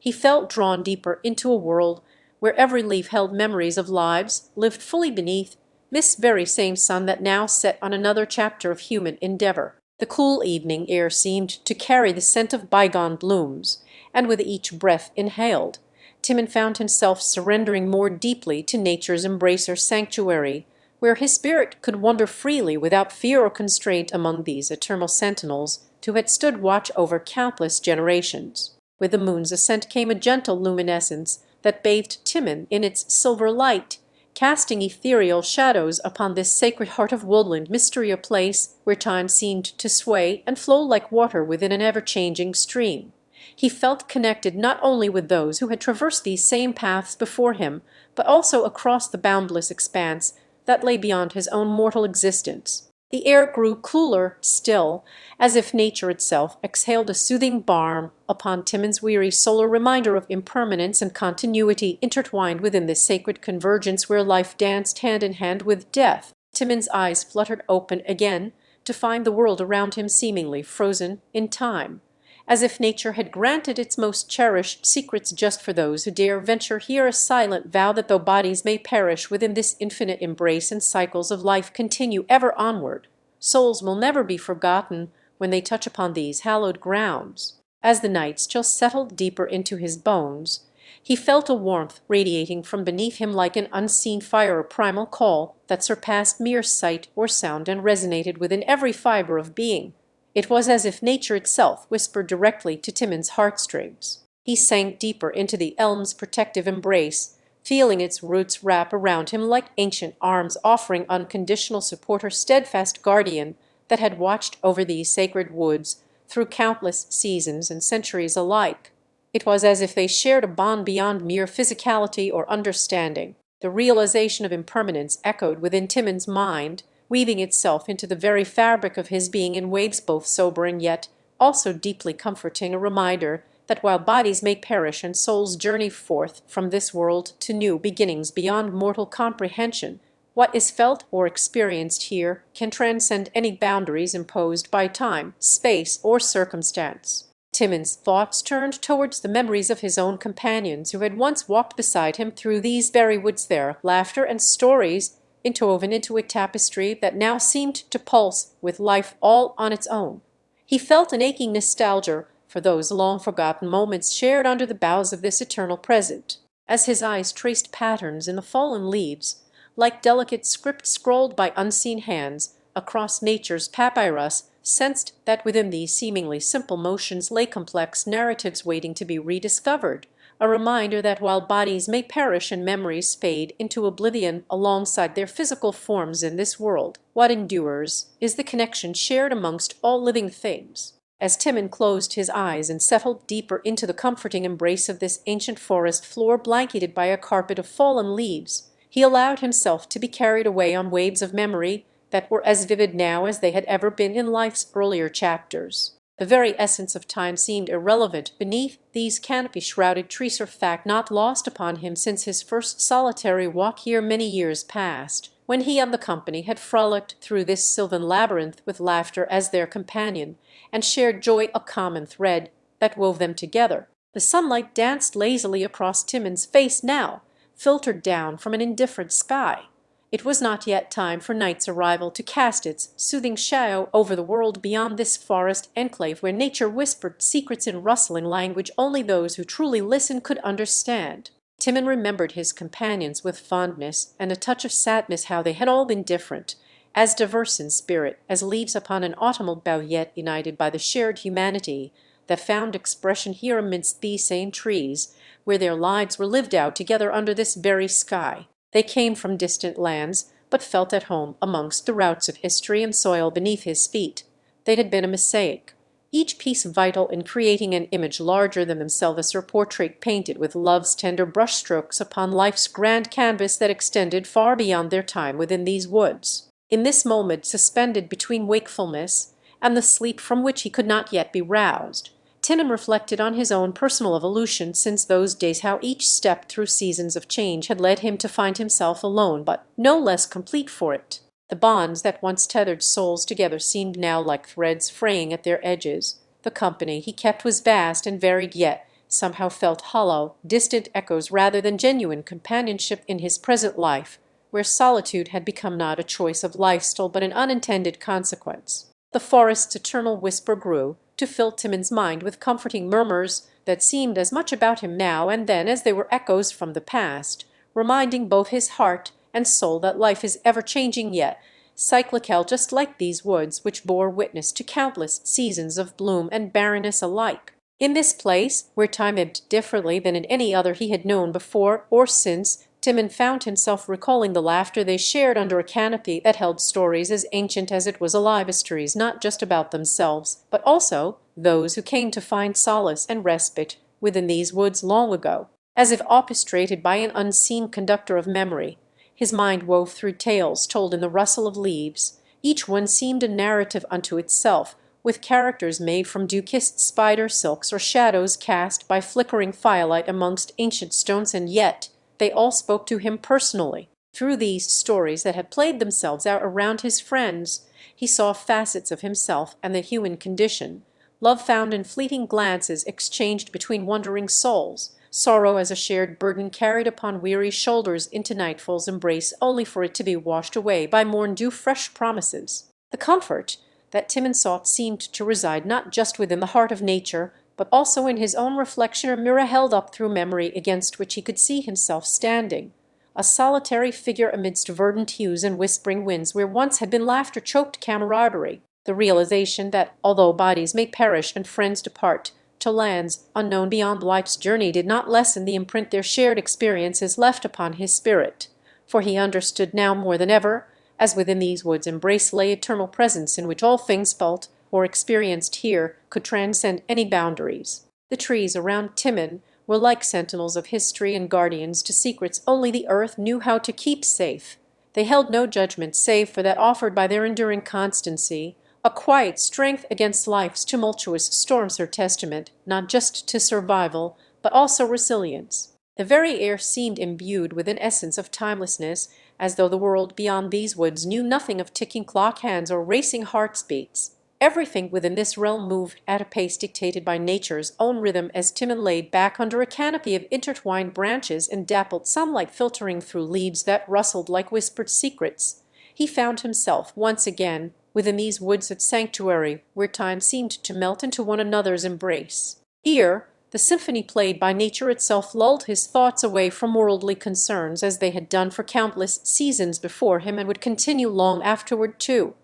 He felt drawn deeper into a world where every leaf held memories of lives lived fully beneath this very same sun that now set on another chapter of human endeavor. The cool evening air seemed to carry the scent of bygone blooms, and with each breath inhaled, Timon found himself surrendering more deeply to nature's embrace or sanctuary, where his spirit could wander freely without fear or constraint among these eternal sentinels who had stood watch over countless generations. With the moon's ascent came a gentle luminescence that bathed Timon in its silver light, casting ethereal shadows upon this sacred heart of woodland mystery, a place where time seemed to sway and flow like water within an ever-changing stream. He felt connected not only with those who had traversed these same paths before him, but also across the boundless expanse that lay beyond his own mortal existence. The air grew cooler still, as if nature itself exhaled a soothing balm upon Timon's weary soul, a reminder of impermanence and continuity intertwined within this sacred convergence where life danced hand in hand with death. Timon's eyes fluttered open again to find the world around him seemingly frozen in time, as if nature had granted its most cherished secrets just for those who dare venture here, a silent vow that though bodies may perish within this infinite embrace and cycles of life continue ever onward, souls will never be forgotten when they touch upon these hallowed grounds. As the night still settled deeper into his bones, he felt a warmth radiating from beneath him like an unseen fire, a primal call that surpassed mere sight or sound and resonated within every fiber of being. It was as if nature itself whispered directly to Timon's heartstrings. He sank deeper into the elm's protective embrace, feeling its roots wrap around him like ancient arms offering unconditional support, or steadfast guardian that had watched over these sacred woods through countless seasons and centuries alike. It was as if they shared a bond beyond mere physicality or understanding. The realization of impermanence echoed within Timon's mind, weaving itself into the very fabric of his being in waves both sobering yet also deeply comforting, a reminder that while bodies may perish and souls journey forth from this world to new beginnings beyond mortal comprehension, what is felt or experienced here can transcend any boundaries imposed by time, space, or circumstance. Timon's thoughts turned towards the memories of his own companions who had once walked beside him through these very woods, their laughter and stories interwoven into a tapestry that now seemed to pulse with life all on its own. He felt an aching nostalgia for those long-forgotten moments shared under the boughs of this eternal present, as his eyes traced patterns in the fallen leaves, like delicate script scrolled by unseen hands across nature's papyrus, sensed that within these seemingly simple motions lay complex narratives waiting to be rediscovered, a reminder that while bodies may perish and memories fade into oblivion alongside their physical forms in this world, what endures is the connection shared amongst all living things. As Timon closed his eyes and settled deeper into the comforting embrace of this ancient forest floor blanketed by a carpet of fallen leaves, he allowed himself to be carried away on waves of memory that were as vivid now as they had ever been in life's earlier chapters. The very essence of time seemed irrelevant beneath these canopy-shrouded trees, a fact not lost upon him since his first solitary walk here many years past, when he and the company had frolicked through this sylvan labyrinth with laughter as their companion, and shared joy a common thread that wove them together. The sunlight danced lazily across Timon's face now, filtered down from an indifferent sky. It was not yet time for night's arrival to cast its soothing shadow over the world beyond this forest enclave where nature whispered secrets in rustling language only those who truly listened could understand. Timon remembered his companions with fondness and a touch of sadness, how they had all been different, as diverse in spirit as leaves upon an autumnal bough, yet united by the shared humanity that found expression here amidst these same trees, where their lives were lived out together under this very sky. They came from distant lands, but felt at home amongst the roots of history and soil beneath his feet. They had been a mosaic, each piece vital in creating an image larger than themselves, or portrait painted with love's tender brushstrokes upon life's grand canvas that extended far beyond their time within these woods. In this moment, suspended between wakefulness and the sleep from which he could not yet be roused, Timon reflected on his own personal evolution since those days, how each step through seasons of change had led him to find himself alone, but no less complete for it. The bonds that once tethered souls together seemed now like threads fraying at their edges. The company he kept was vast and varied, yet somehow felt hollow, distant echoes rather than genuine companionship in his present life, where solitude had become not a choice of lifestyle but an unintended consequence. The forest's eternal whisper grew to fill Timon's mind with comforting murmurs that seemed as much about him now and then as they were echoes from the past, reminding both his heart and soul that life is ever-changing yet cyclical, just like these woods which bore witness to countless seasons of bloom and barrenness alike. In this place, where time ebbed differently than in any other he had known before or since, Timon found himself recalling the laughter they shared under a canopy that held stories as ancient as it was alive, as stories not just about themselves, but also those who came to find solace and respite within these woods long ago. As if orchestrated by an unseen conductor of memory, his mind wove through tales told in the rustle of leaves. Each one seemed a narrative unto itself, with characters made from dew-kissed spider silks or shadows cast by flickering firelight amongst ancient stones, and yet they all spoke to him personally. Through these stories that had played themselves out around his friends, he saw facets of himself and the human condition, love found in fleeting glances exchanged between wondering souls, sorrow as a shared burden carried upon weary shoulders into nightfall's embrace only for it to be washed away by morn dew fresh promises. The comfort that Timon sought seemed to reside not just within the heart of nature, but also in his own reflection, a mirror held up through memory against which he could see himself standing, a solitary figure amidst verdant hues and whispering winds where once had been laughter-choked camaraderie. The realization that although bodies may perish and friends depart to lands unknown beyond life's journey did not lessen the imprint their shared experiences left upon his spirit, for he understood now more than ever, as within these woods embrace lay eternal presence in which all things felt or experienced here could transcend any boundaries. The trees around Timon were like sentinels of history and guardians to secrets only the earth knew how to keep safe. They held no judgment save for that offered by their enduring constancy, a quiet strength against life's tumultuous storms, her testament not just to survival, but also resilience. The very air seemed imbued with an essence of timelessness, as though the world beyond these woods knew nothing of ticking clock hands or racing heart's beats. Everything within this realm moved at a pace dictated by nature's own rhythm as Timon laid back under a canopy of intertwined branches and dappled sunlight filtering through leaves that rustled like whispered secrets. He found himself once again within these woods of sanctuary where time seemed to melt into one another's embrace. Here, the symphony played by nature itself lulled his thoughts away from worldly concerns as they had done for countless seasons before him and would continue long afterward too.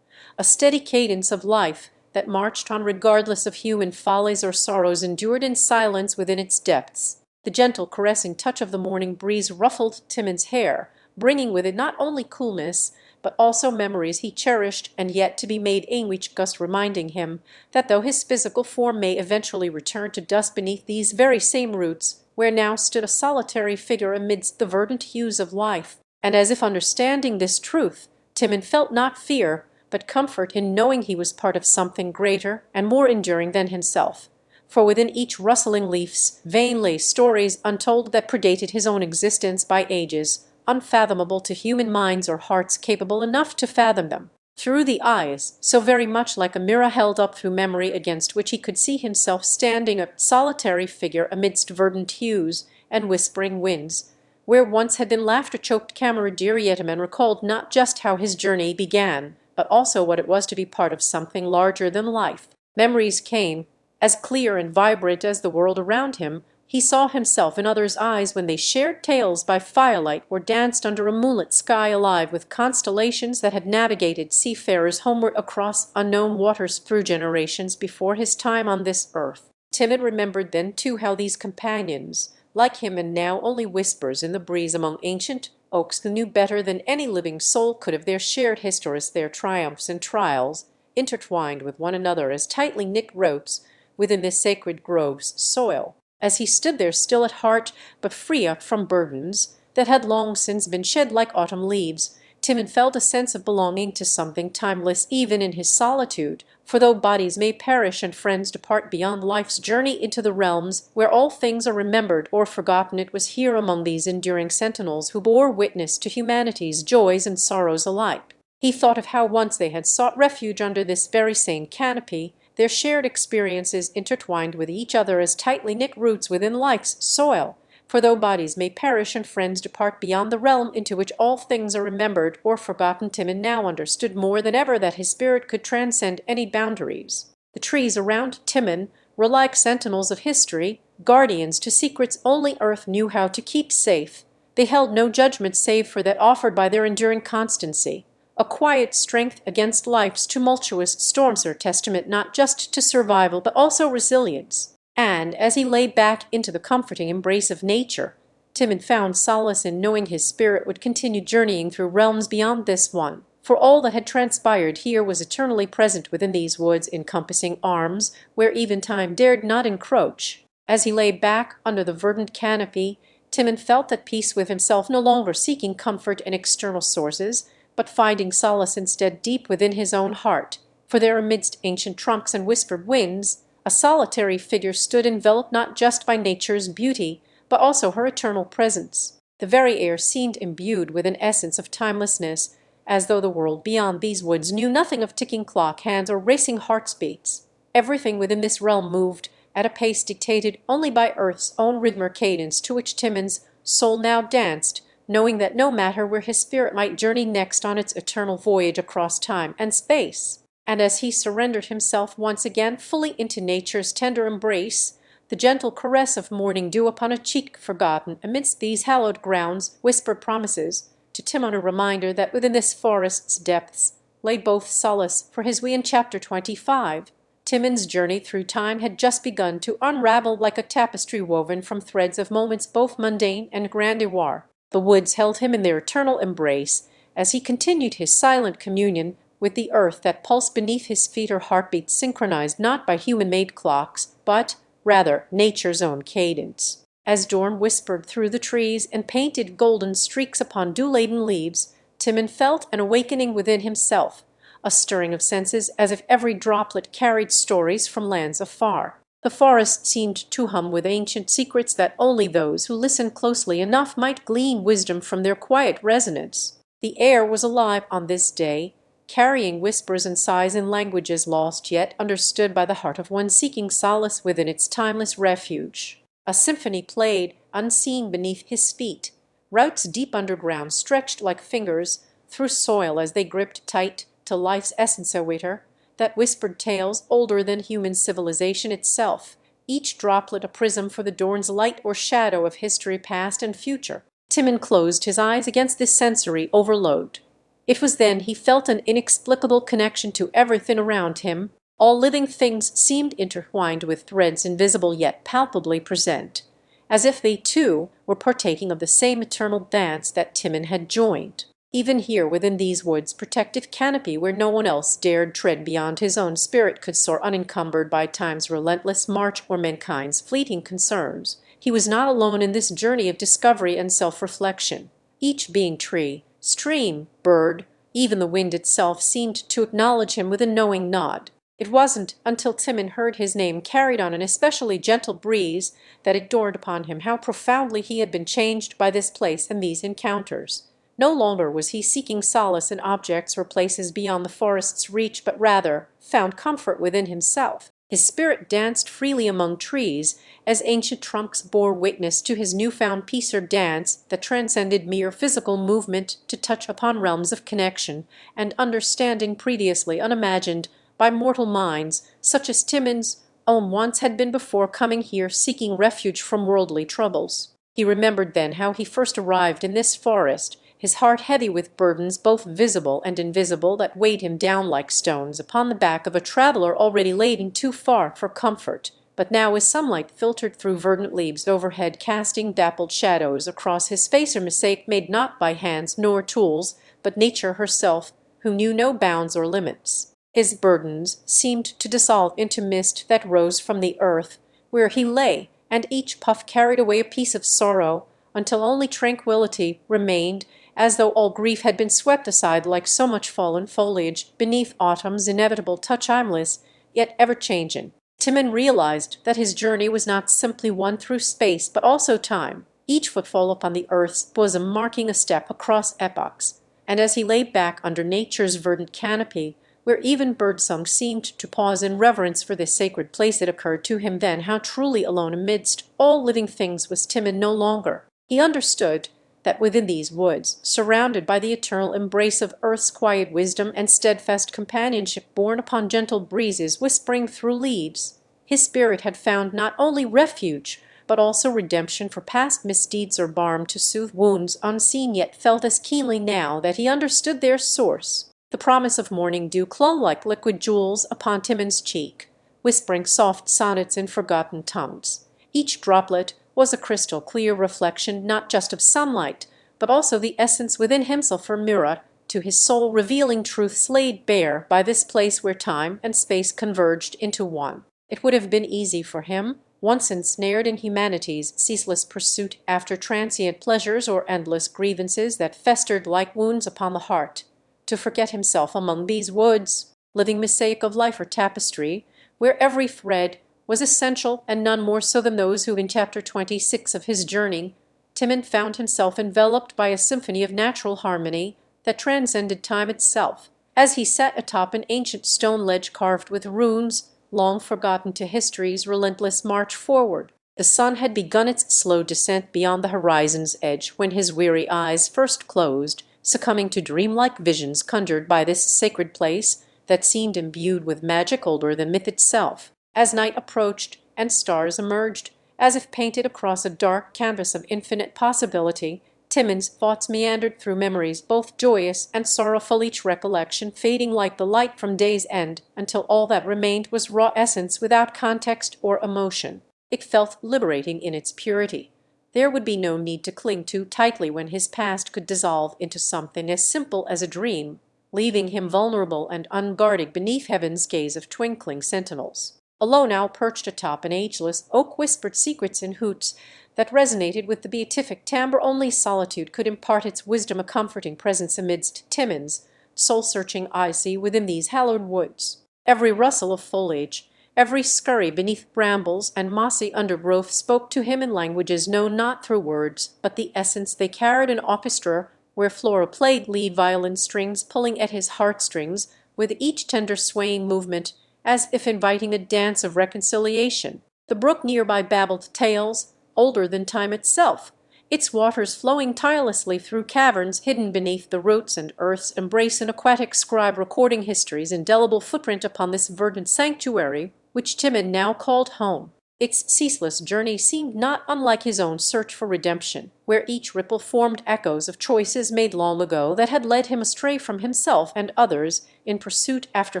A steady cadence of life that marched on regardless of human follies or sorrows endured in silence within its depths. The gentle caressing touch of the morning breeze ruffled Timon's hair, bringing with it not only coolness, but also memories he cherished and yet to be made which reminding him that though his physical form may eventually return to dust beneath these very same roots, where now stood a solitary figure amidst the verdant hues of life, and as if understanding this truth, Timon felt not fear, but comfort in knowing he was part of something greater and more enduring than himself. For within each rustling leaf's vein lay stories untold that predated his own existence by ages, unfathomable to human minds or hearts capable enough to fathom them. Through the eyes, so very much like a mirror held up through memory against which he could see himself standing a solitary figure amidst verdant hues and whispering winds, where once had been laughter-choked camaraderie, Timon recalled not just how his journey began, but also what it was to be part of something larger than life. Memories came, as clear and vibrant as the world around him. He saw himself in others' eyes when they shared tales by firelight or danced under a moonlit sky alive with constellations that had navigated seafarers homeward across unknown waters through generations before his time on this earth. Timon remembered then too how these companions, like him and now only whispers in the breeze among ancient oaks, who knew better than any living soul could of their shared histories, their triumphs and trials, intertwined with one another as tightly knit ropes within this sacred grove's soil. As he stood there still at heart, but free from burdens that had long since been shed like autumn leaves, Timon felt a sense of belonging to something timeless even in his solitude, for though bodies may perish and friends depart beyond life's journey into the realms where all things are remembered or forgotten, it was here among these enduring sentinels who bore witness to humanity's joys and sorrows alike. He thought of how once they had sought refuge under this very same canopy, their shared experiences intertwined with each other as tightly knit roots within life's soil. For though bodies may perish and friends depart beyond the realm into which all things are remembered or forgotten, Timon now understood more than ever that his spirit could transcend any boundaries. The trees around Timon were like sentinels of history, guardians to secrets only earth knew how to keep safe. They held no judgment save for that offered by their enduring constancy. A quiet strength against life's tumultuous storms, her testament not just to survival but also resilience. And as he lay back into the comforting embrace of nature, Timon found solace in knowing his spirit would continue journeying through realms beyond this one, for all that had transpired here was eternally present within these woods, encompassing arms where even time dared not encroach. As he lay back under the verdant canopy, Timon felt at peace with himself, no longer seeking comfort in external sources, but finding solace instead deep within his own heart, for there amidst ancient trunks and whispered winds, a solitary figure stood enveloped not just by nature's beauty, but also her eternal presence. The very air seemed imbued with an essence of timelessness, as though the world beyond these woods knew nothing of ticking clock hands or racing heart's beats. Everything within this realm moved at a pace dictated only by earth's own rhythm or cadence, to which Timon's soul now danced, knowing that no matter where his spirit might journey next on its eternal voyage across time and space. And as he surrendered himself once again fully into nature's tender embrace, the gentle caress of morning dew upon a cheek forgotten amidst these hallowed grounds whispered promises to Timon, a reminder that within this forest's depths lay both solace for his we in chapter 25. Timon's journey through time had just begun to unravel like a tapestry woven from threads of moments both mundane and grandeur. The woods held him in their eternal embrace as he continued his silent communion with the earth that pulsed beneath his feet, her heartbeat synchronized not by human-made clocks, but rather nature's own cadence. As dawn whispered through the trees and painted golden streaks upon dew-laden leaves, Timon felt an awakening within himself, a stirring of senses as if every droplet carried stories from lands afar. The forest seemed to hum with ancient secrets that only those who listened closely enough might glean wisdom from their quiet resonance. The air was alive on this day, carrying whispers and sighs in languages lost yet understood by the heart of one seeking solace within its timeless refuge. A symphony played, unseen beneath his feet. Routes deep underground stretched like fingers through soil as they gripped tight to life's essence a witter, that whispered tales older than human civilization itself, each droplet a prism for the dawn's light or shadow of history past and future. Timon closed his eyes against this sensory overload. It was then he felt an inexplicable connection to everything around him. All living things seemed intertwined with threads invisible yet palpably present, as if they too were partaking of the same eternal dance that Timon had joined. Even here within these woods' protective canopy where no one else dared tread beyond his own spirit could soar unencumbered by time's relentless march or mankind's fleeting concerns, he was not alone in this journey of discovery and self-reflection. Each being tree, stream, bird, even the wind itself seemed to acknowledge him with a knowing nod. It wasn't until Timon heard his name carried on an especially gentle breeze that it dawned upon him how profoundly he had been changed by this place and these encounters. No longer was he seeking solace in objects or places beyond the forest's reach, but rather found comfort within himself. His spirit danced freely among trees, as ancient trunks bore witness to his newfound peace or dance that transcended mere physical movement to touch upon realms of connection and understanding previously unimagined by mortal minds such as Timon's own once had been before coming here seeking refuge from worldly troubles. He remembered then how he first arrived in this forest, his heart heavy with burdens both visible and invisible that weighed him down like stones upon the back of a traveller already laden too far for comfort. But now as sunlight filtered through verdant leaves overhead casting dappled shadows across his face, a mistake made not by hands nor tools, but nature herself, who knew no bounds or limits. His burdens seemed to dissolve into mist that rose from the earth where he lay, and each puff carried away a piece of sorrow, until only tranquillity remained, as though all grief had been swept aside like so much fallen foliage beneath autumn's inevitable timeless, yet ever-changing. Timon realized that his journey was not simply one through space, but also time, each footfall upon the earth's bosom marking a step across epochs. And as he lay back under nature's verdant canopy, where even birdsong seemed to pause in reverence for this sacred place, it occurred to him then how truly alone amidst all living things was Timon no longer. He understood that within these woods, surrounded by the eternal embrace of earth's quiet wisdom and steadfast companionship borne upon gentle breezes whispering through leaves, his spirit had found not only refuge, but also redemption for past misdeeds or balm to soothe wounds unseen yet felt as keenly now that he understood their source. The promise of morning dew clung like liquid jewels upon Timon's cheek, whispering soft sonnets in forgotten tongues. Each droplet was a crystal clear reflection not just of sunlight, but also the essence within himself, or mirror to his soul, revealing truths laid bare by this place where time and space converged into one. It would have been easy for him, once ensnared in humanity's ceaseless pursuit after transient pleasures or endless grievances that festered like wounds upon the heart, to forget himself among these woods, living mosaic of life or tapestry, where every thread was essential, and none more so than those who in chapter 26 of his journey, Timon found himself enveloped by a symphony of natural harmony that transcended time itself, as he sat atop an ancient stone ledge carved with runes, long forgotten to history's relentless march forward. The sun had begun its slow descent beyond the horizon's edge when his weary eyes first closed, succumbing to dreamlike visions conjured by this sacred place that seemed imbued with magic older than myth itself. As night approached and stars emerged, as if painted across a dark canvas of infinite possibility, Timon's thoughts meandered through memories both joyous and sorrowful, each recollection fading like the light from day's end until all that remained was raw essence without context or emotion. It felt liberating in its purity. There would be no need to cling too tightly when his past could dissolve into something as simple as a dream, leaving him vulnerable and unguarded beneath heaven's gaze of twinkling sentinels. Alone now perched atop an ageless oak whispered secrets in hoots that resonated with the beatific timbre only solitude could impart its wisdom, a comforting presence amidst Timon's soul-searching icy within these hallowed woods. Every rustle of foliage, every scurry beneath brambles and mossy undergrowth spoke to him in languages known not through words, but the essence they carried an orchestra where Flora played lead violin strings, pulling at his heartstrings with each tender swaying movement, as if inviting a dance of reconciliation. The brook nearby babbled tales, older than time itself, its waters flowing tirelessly through caverns hidden beneath the roots and earth's embrace, an aquatic scribe recording history's indelible footprint upon this verdant sanctuary, which Timon now called home. Its ceaseless journey seemed not unlike his own search for redemption, where each ripple formed echoes of choices made long ago that had led him astray from himself and others in pursuit after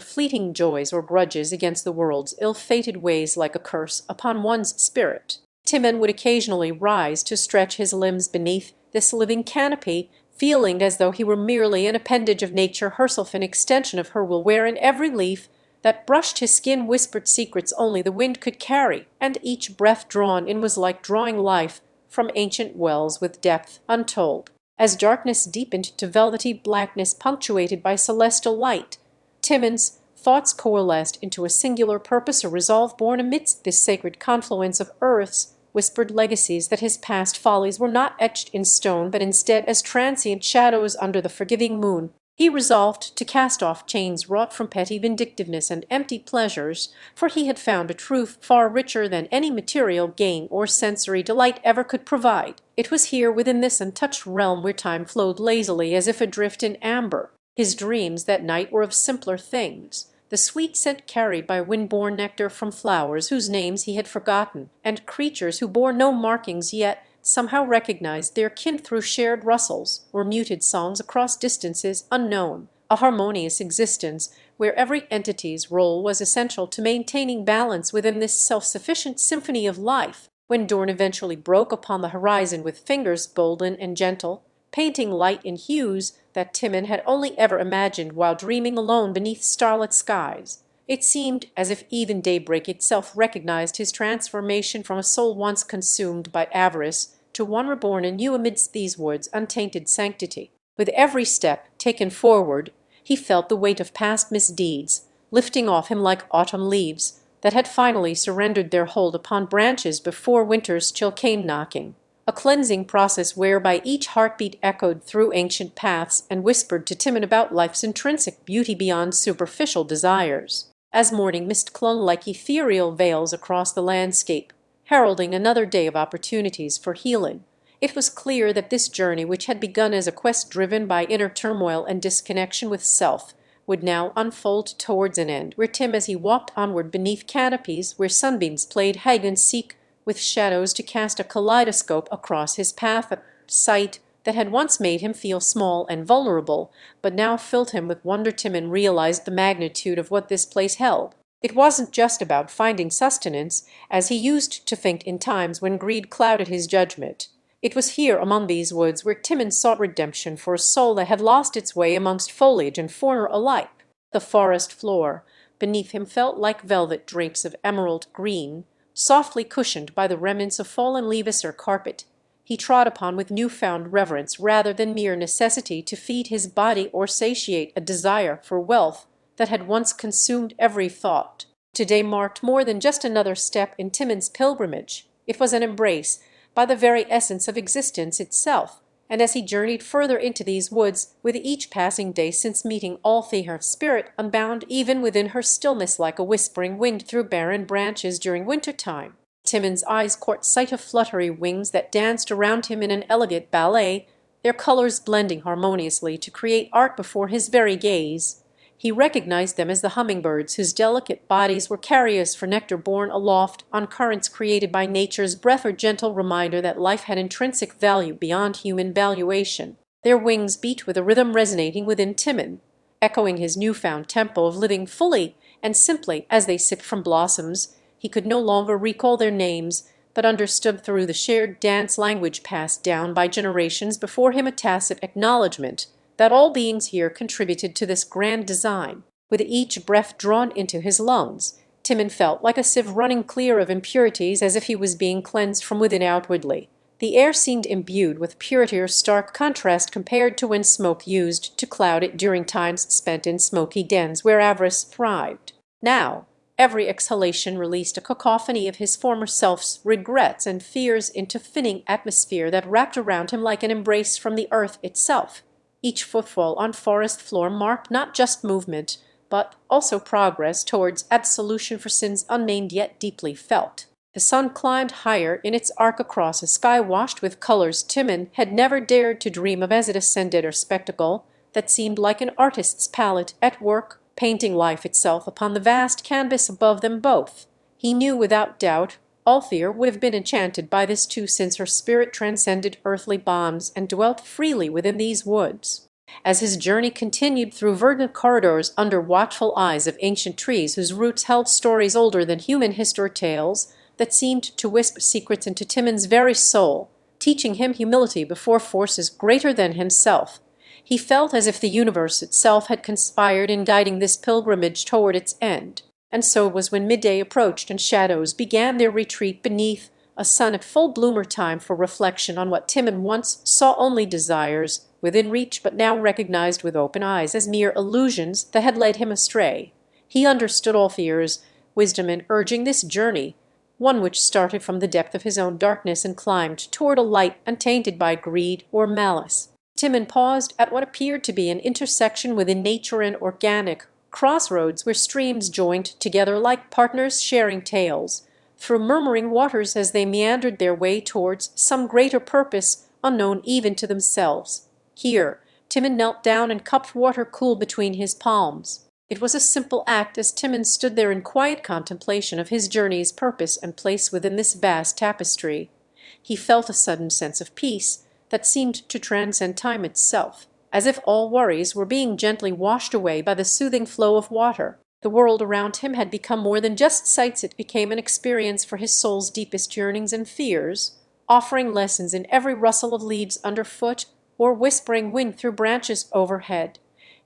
fleeting joys or grudges against the world's ill-fated ways, like a curse upon one's spirit. Timon would occasionally rise to stretch his limbs beneath this living canopy, feeling as though he were merely an appendage of nature herself, an extension of her will, wherein every leaf that brushed his skin whispered secrets only the wind could carry, and each breath drawn in was like drawing life from ancient wells with depth untold. As darkness deepened to velvety blackness punctuated by celestial light, Timon's thoughts coalesced into a singular purpose, a resolve born amidst this sacred confluence of earth's whispered legacies, that his past follies were not etched in stone, but instead as transient shadows under the forgiving moon. He resolved to cast off chains wrought from petty vindictiveness and empty pleasures, for he had found a truth far richer than any material gain or sensory delight ever could provide. It was here within this untouched realm where time flowed lazily as if adrift in amber. His dreams that night were of simpler things, the sweet scent carried by wind-borne nectar from flowers whose names he had forgotten, and creatures who bore no markings yet somehow recognized their kin through shared rustles, or muted songs across distances unknown, a harmonious existence where every entity's role was essential to maintaining balance within this self-sufficient symphony of life. When dawn eventually broke upon the horizon with fingers golden and gentle, painting light in hues that Timon had only ever imagined while dreaming alone beneath starlit skies, it seemed as if even daybreak itself recognized his transformation from a soul once consumed by avarice to one reborn anew amidst these woods' untainted sanctity. With every step taken forward, he felt the weight of past misdeeds lifting off him like autumn leaves that had finally surrendered their hold upon branches before winter's chill came knocking. A cleansing process whereby each heartbeat echoed through ancient paths and whispered to Timon about life's intrinsic beauty beyond superficial desires. As morning mist clung like ethereal veils across the landscape, heralding another day of opportunities for healing, it was clear that this journey, which had begun as a quest driven by inner turmoil and disconnection with self, would now unfold towards an end, where Tim, as he walked onward beneath canopies where sunbeams played hide and seek with shadows to cast a kaleidoscope across his path, a sight that had once made him feel small and vulnerable, but now filled him with wonder. Timon realized the magnitude of what this place held. It wasn't just about finding sustenance, as he used to think in times when greed clouded his judgment. It was here among these woods where Timon sought redemption for a soul that had lost its way amongst foliage and fauna alike. The forest floor beneath him felt like velvet drapes of emerald green, softly cushioned by the remnants of fallen leaves or carpet. He trod upon with newfound reverence rather than mere necessity to feed his body or satiate a desire for wealth that had once consumed every thought. Today marked more than just another step in Timon's pilgrimage. It was an embrace by the very essence of existence itself, and as he journeyed further into these woods with each passing day since meeting Althea, spirit unbound even within her stillness like a whispering wind through barren branches during winter-time, Timon's eyes caught sight of fluttery wings that danced around him in an elegant ballet, their colors blending harmoniously to create art before his very gaze. He recognized them as the hummingbirds whose delicate bodies were carriers for nectar borne aloft on currents created by nature's breath, a gentle reminder that life had intrinsic value beyond human valuation. Their wings beat with a rhythm resonating within Timon, echoing his newfound tempo of living fully and simply as they sipped from blossoms. He could no longer recall their names, but understood through the shared dance language passed down by generations before him a tacit acknowledgment that all beings here contributed to this grand design. With each breath drawn into his lungs, Timon felt like a sieve running clear of impurities, as if he was being cleansed from within outwardly. The air seemed imbued with purity, or stark contrast compared to when smoke used to cloud it during times spent in smoky dens where avarice thrived. Now, Every exhalation released a cacophony of his former self's regrets and fears into thinning atmosphere that wrapped around him like an embrace from the earth itself. Each footfall on forest floor marked not just movement, but also progress towards absolution for sins unnamed yet deeply felt. The sun climbed higher in its arc across a sky washed with colors Timon had never dared to dream of as it ascended, a spectacle that seemed like an artist's palette at work painting life itself upon the vast canvas above them both. He knew without doubt Althea would have been enchanted by this too, since her spirit transcended earthly bonds and dwelt freely within these woods. As his journey continued through verdant corridors under watchful eyes of ancient trees whose roots held stories older than human history, tales that seemed to whisper secrets into Timon's very soul, teaching him humility before forces greater than himself, he felt as if the universe itself had conspired in guiding this pilgrimage toward its end. And so it was when midday approached and shadows began their retreat beneath a sun at full bloomer, time for reflection on what Timon once saw only desires within reach, but now recognized with open eyes as mere illusions that had led him astray. He understood Althea's wisdom in urging this journey, one which started from the depth of his own darkness and climbed toward a light untainted by greed or malice. Timon paused at what appeared to be an intersection within nature and organic crossroads where streams joined together like partners sharing tales, through murmuring waters as they meandered their way towards some greater purpose unknown even to themselves. Here Timon knelt down and cupped water cool between his palms. It was a simple act as Timon stood there in quiet contemplation of his journey's purpose and place within this vast tapestry. He felt a sudden sense of peace that seemed to transcend time itself, as if all worries were being gently washed away by the soothing flow of water. The world around him had become more than just sights, it became an experience for his soul's deepest yearnings and fears, offering lessons in every rustle of leaves underfoot or whispering wind through branches overhead.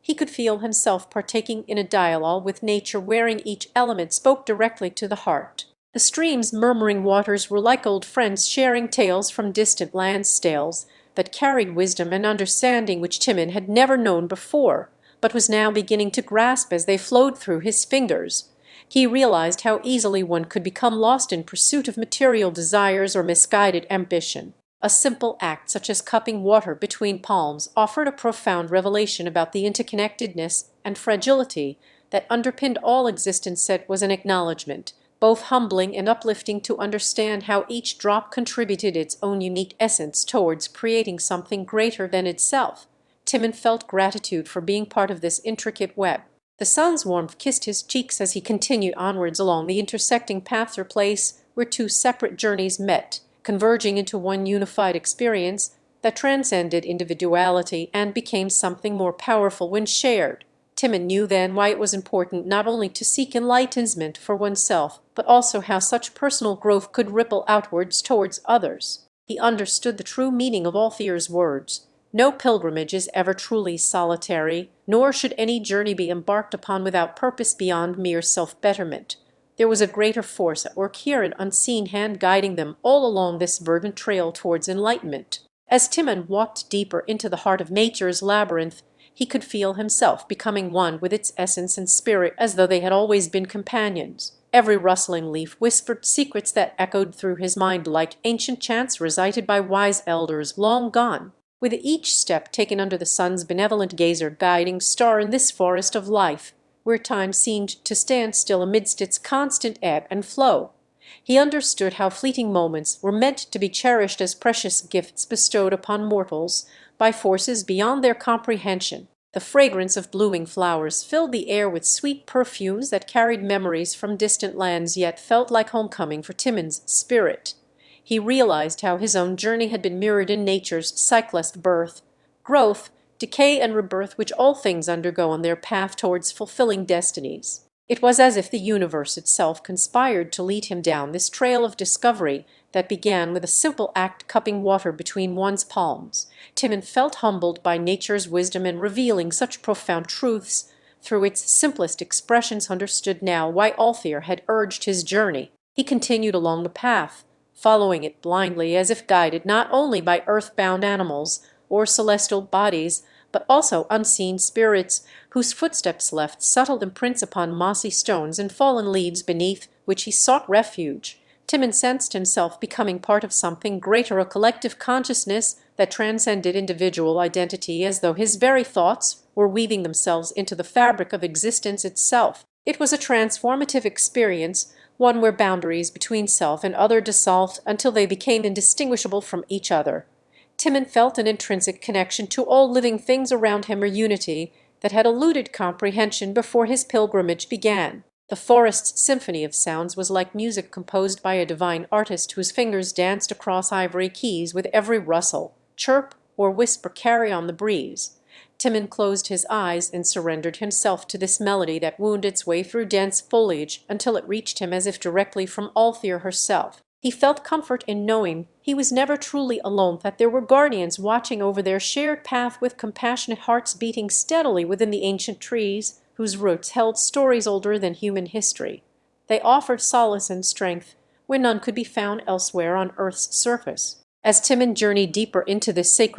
He could feel himself partaking in a dialogue with nature wherein each element spoke directly to the heart. The stream's murmuring waters were like old friends sharing tales from distant lands, tales that carried wisdom and understanding which Timon had never known before, but was now beginning to grasp as they flowed through his fingers. He realized how easily one could become lost in pursuit of material desires or misguided ambition. A simple act such as cupping water between palms offered a profound revelation about the interconnectedness and fragility that underpinned all existence. It was an acknowledgment, both humbling and uplifting, to understand how each drop contributed its own unique essence towards creating something greater than itself. Timon felt gratitude for being part of this intricate web. The sun's warmth kissed his cheeks as he continued onwards along the intersecting path, or place where two separate journeys met, converging into one unified experience that transcended individuality and became something more powerful when shared. Timon knew then why it was important not only to seek enlightenment for oneself, but also how such personal growth could ripple outwards towards others. He understood the true meaning of Althea's words. No pilgrimage is ever truly solitary, nor should any journey be embarked upon without purpose beyond mere self-betterment. There was a greater force at work here, an unseen hand guiding them all along this verdant trail towards enlightenment. As Timon walked deeper into the heart of nature's labyrinth, he could feel himself becoming one with its essence and spirit, as though they had always been companions. Every rustling leaf whispered secrets that echoed through his mind like ancient chants recited by wise elders long gone. With each step taken under the sun's benevolent gaze or guiding star in this forest of life, where time seemed to stand still amidst its constant ebb and flow, he understood how fleeting moments were meant to be cherished as precious gifts bestowed upon mortals by forces beyond their comprehension. The fragrance of blooming flowers filled the air with sweet perfumes that carried memories from distant lands, yet felt like homecoming for Timon's spirit. He realized how his own journey had been mirrored in nature's cyclist birth, growth, decay, and rebirth which all things undergo on their path towards fulfilling destinies. It was as if the universe itself conspired to lead him down this trail of discovery that began with a simple act, cupping water between one's palms. Timon felt humbled by nature's wisdom in revealing such profound truths. Through its simplest expressions understood now why Althea had urged his journey. He continued along the path, following it blindly, as if guided not only by earth-bound animals or celestial bodies, but also unseen spirits whose footsteps left subtle imprints upon mossy stones and fallen leaves beneath which he sought refuge. Timon sensed himself becoming part of something greater, a collective consciousness that transcended individual identity, as though his very thoughts were weaving themselves into the fabric of existence itself. It was a transformative experience, one where boundaries between self and other dissolved until they became indistinguishable from each other. Timon felt an intrinsic connection to all living things around him, a unity that had eluded comprehension before his pilgrimage began. The forest's symphony of sounds was like music composed by a divine artist whose fingers danced across ivory keys with every rustle, chirp, or whisper carry on the breeze. Timon closed his eyes and surrendered himself to this melody that wound its way through dense foliage until it reached him as if directly from Althea herself. He felt comfort in knowing he was never truly alone, that there were guardians watching over their shared path with compassionate hearts beating steadily within the ancient trees whose roots held stories older than human history. They offered solace and strength where none could be found elsewhere on earth's surface. As Timon journeyed deeper into this sacred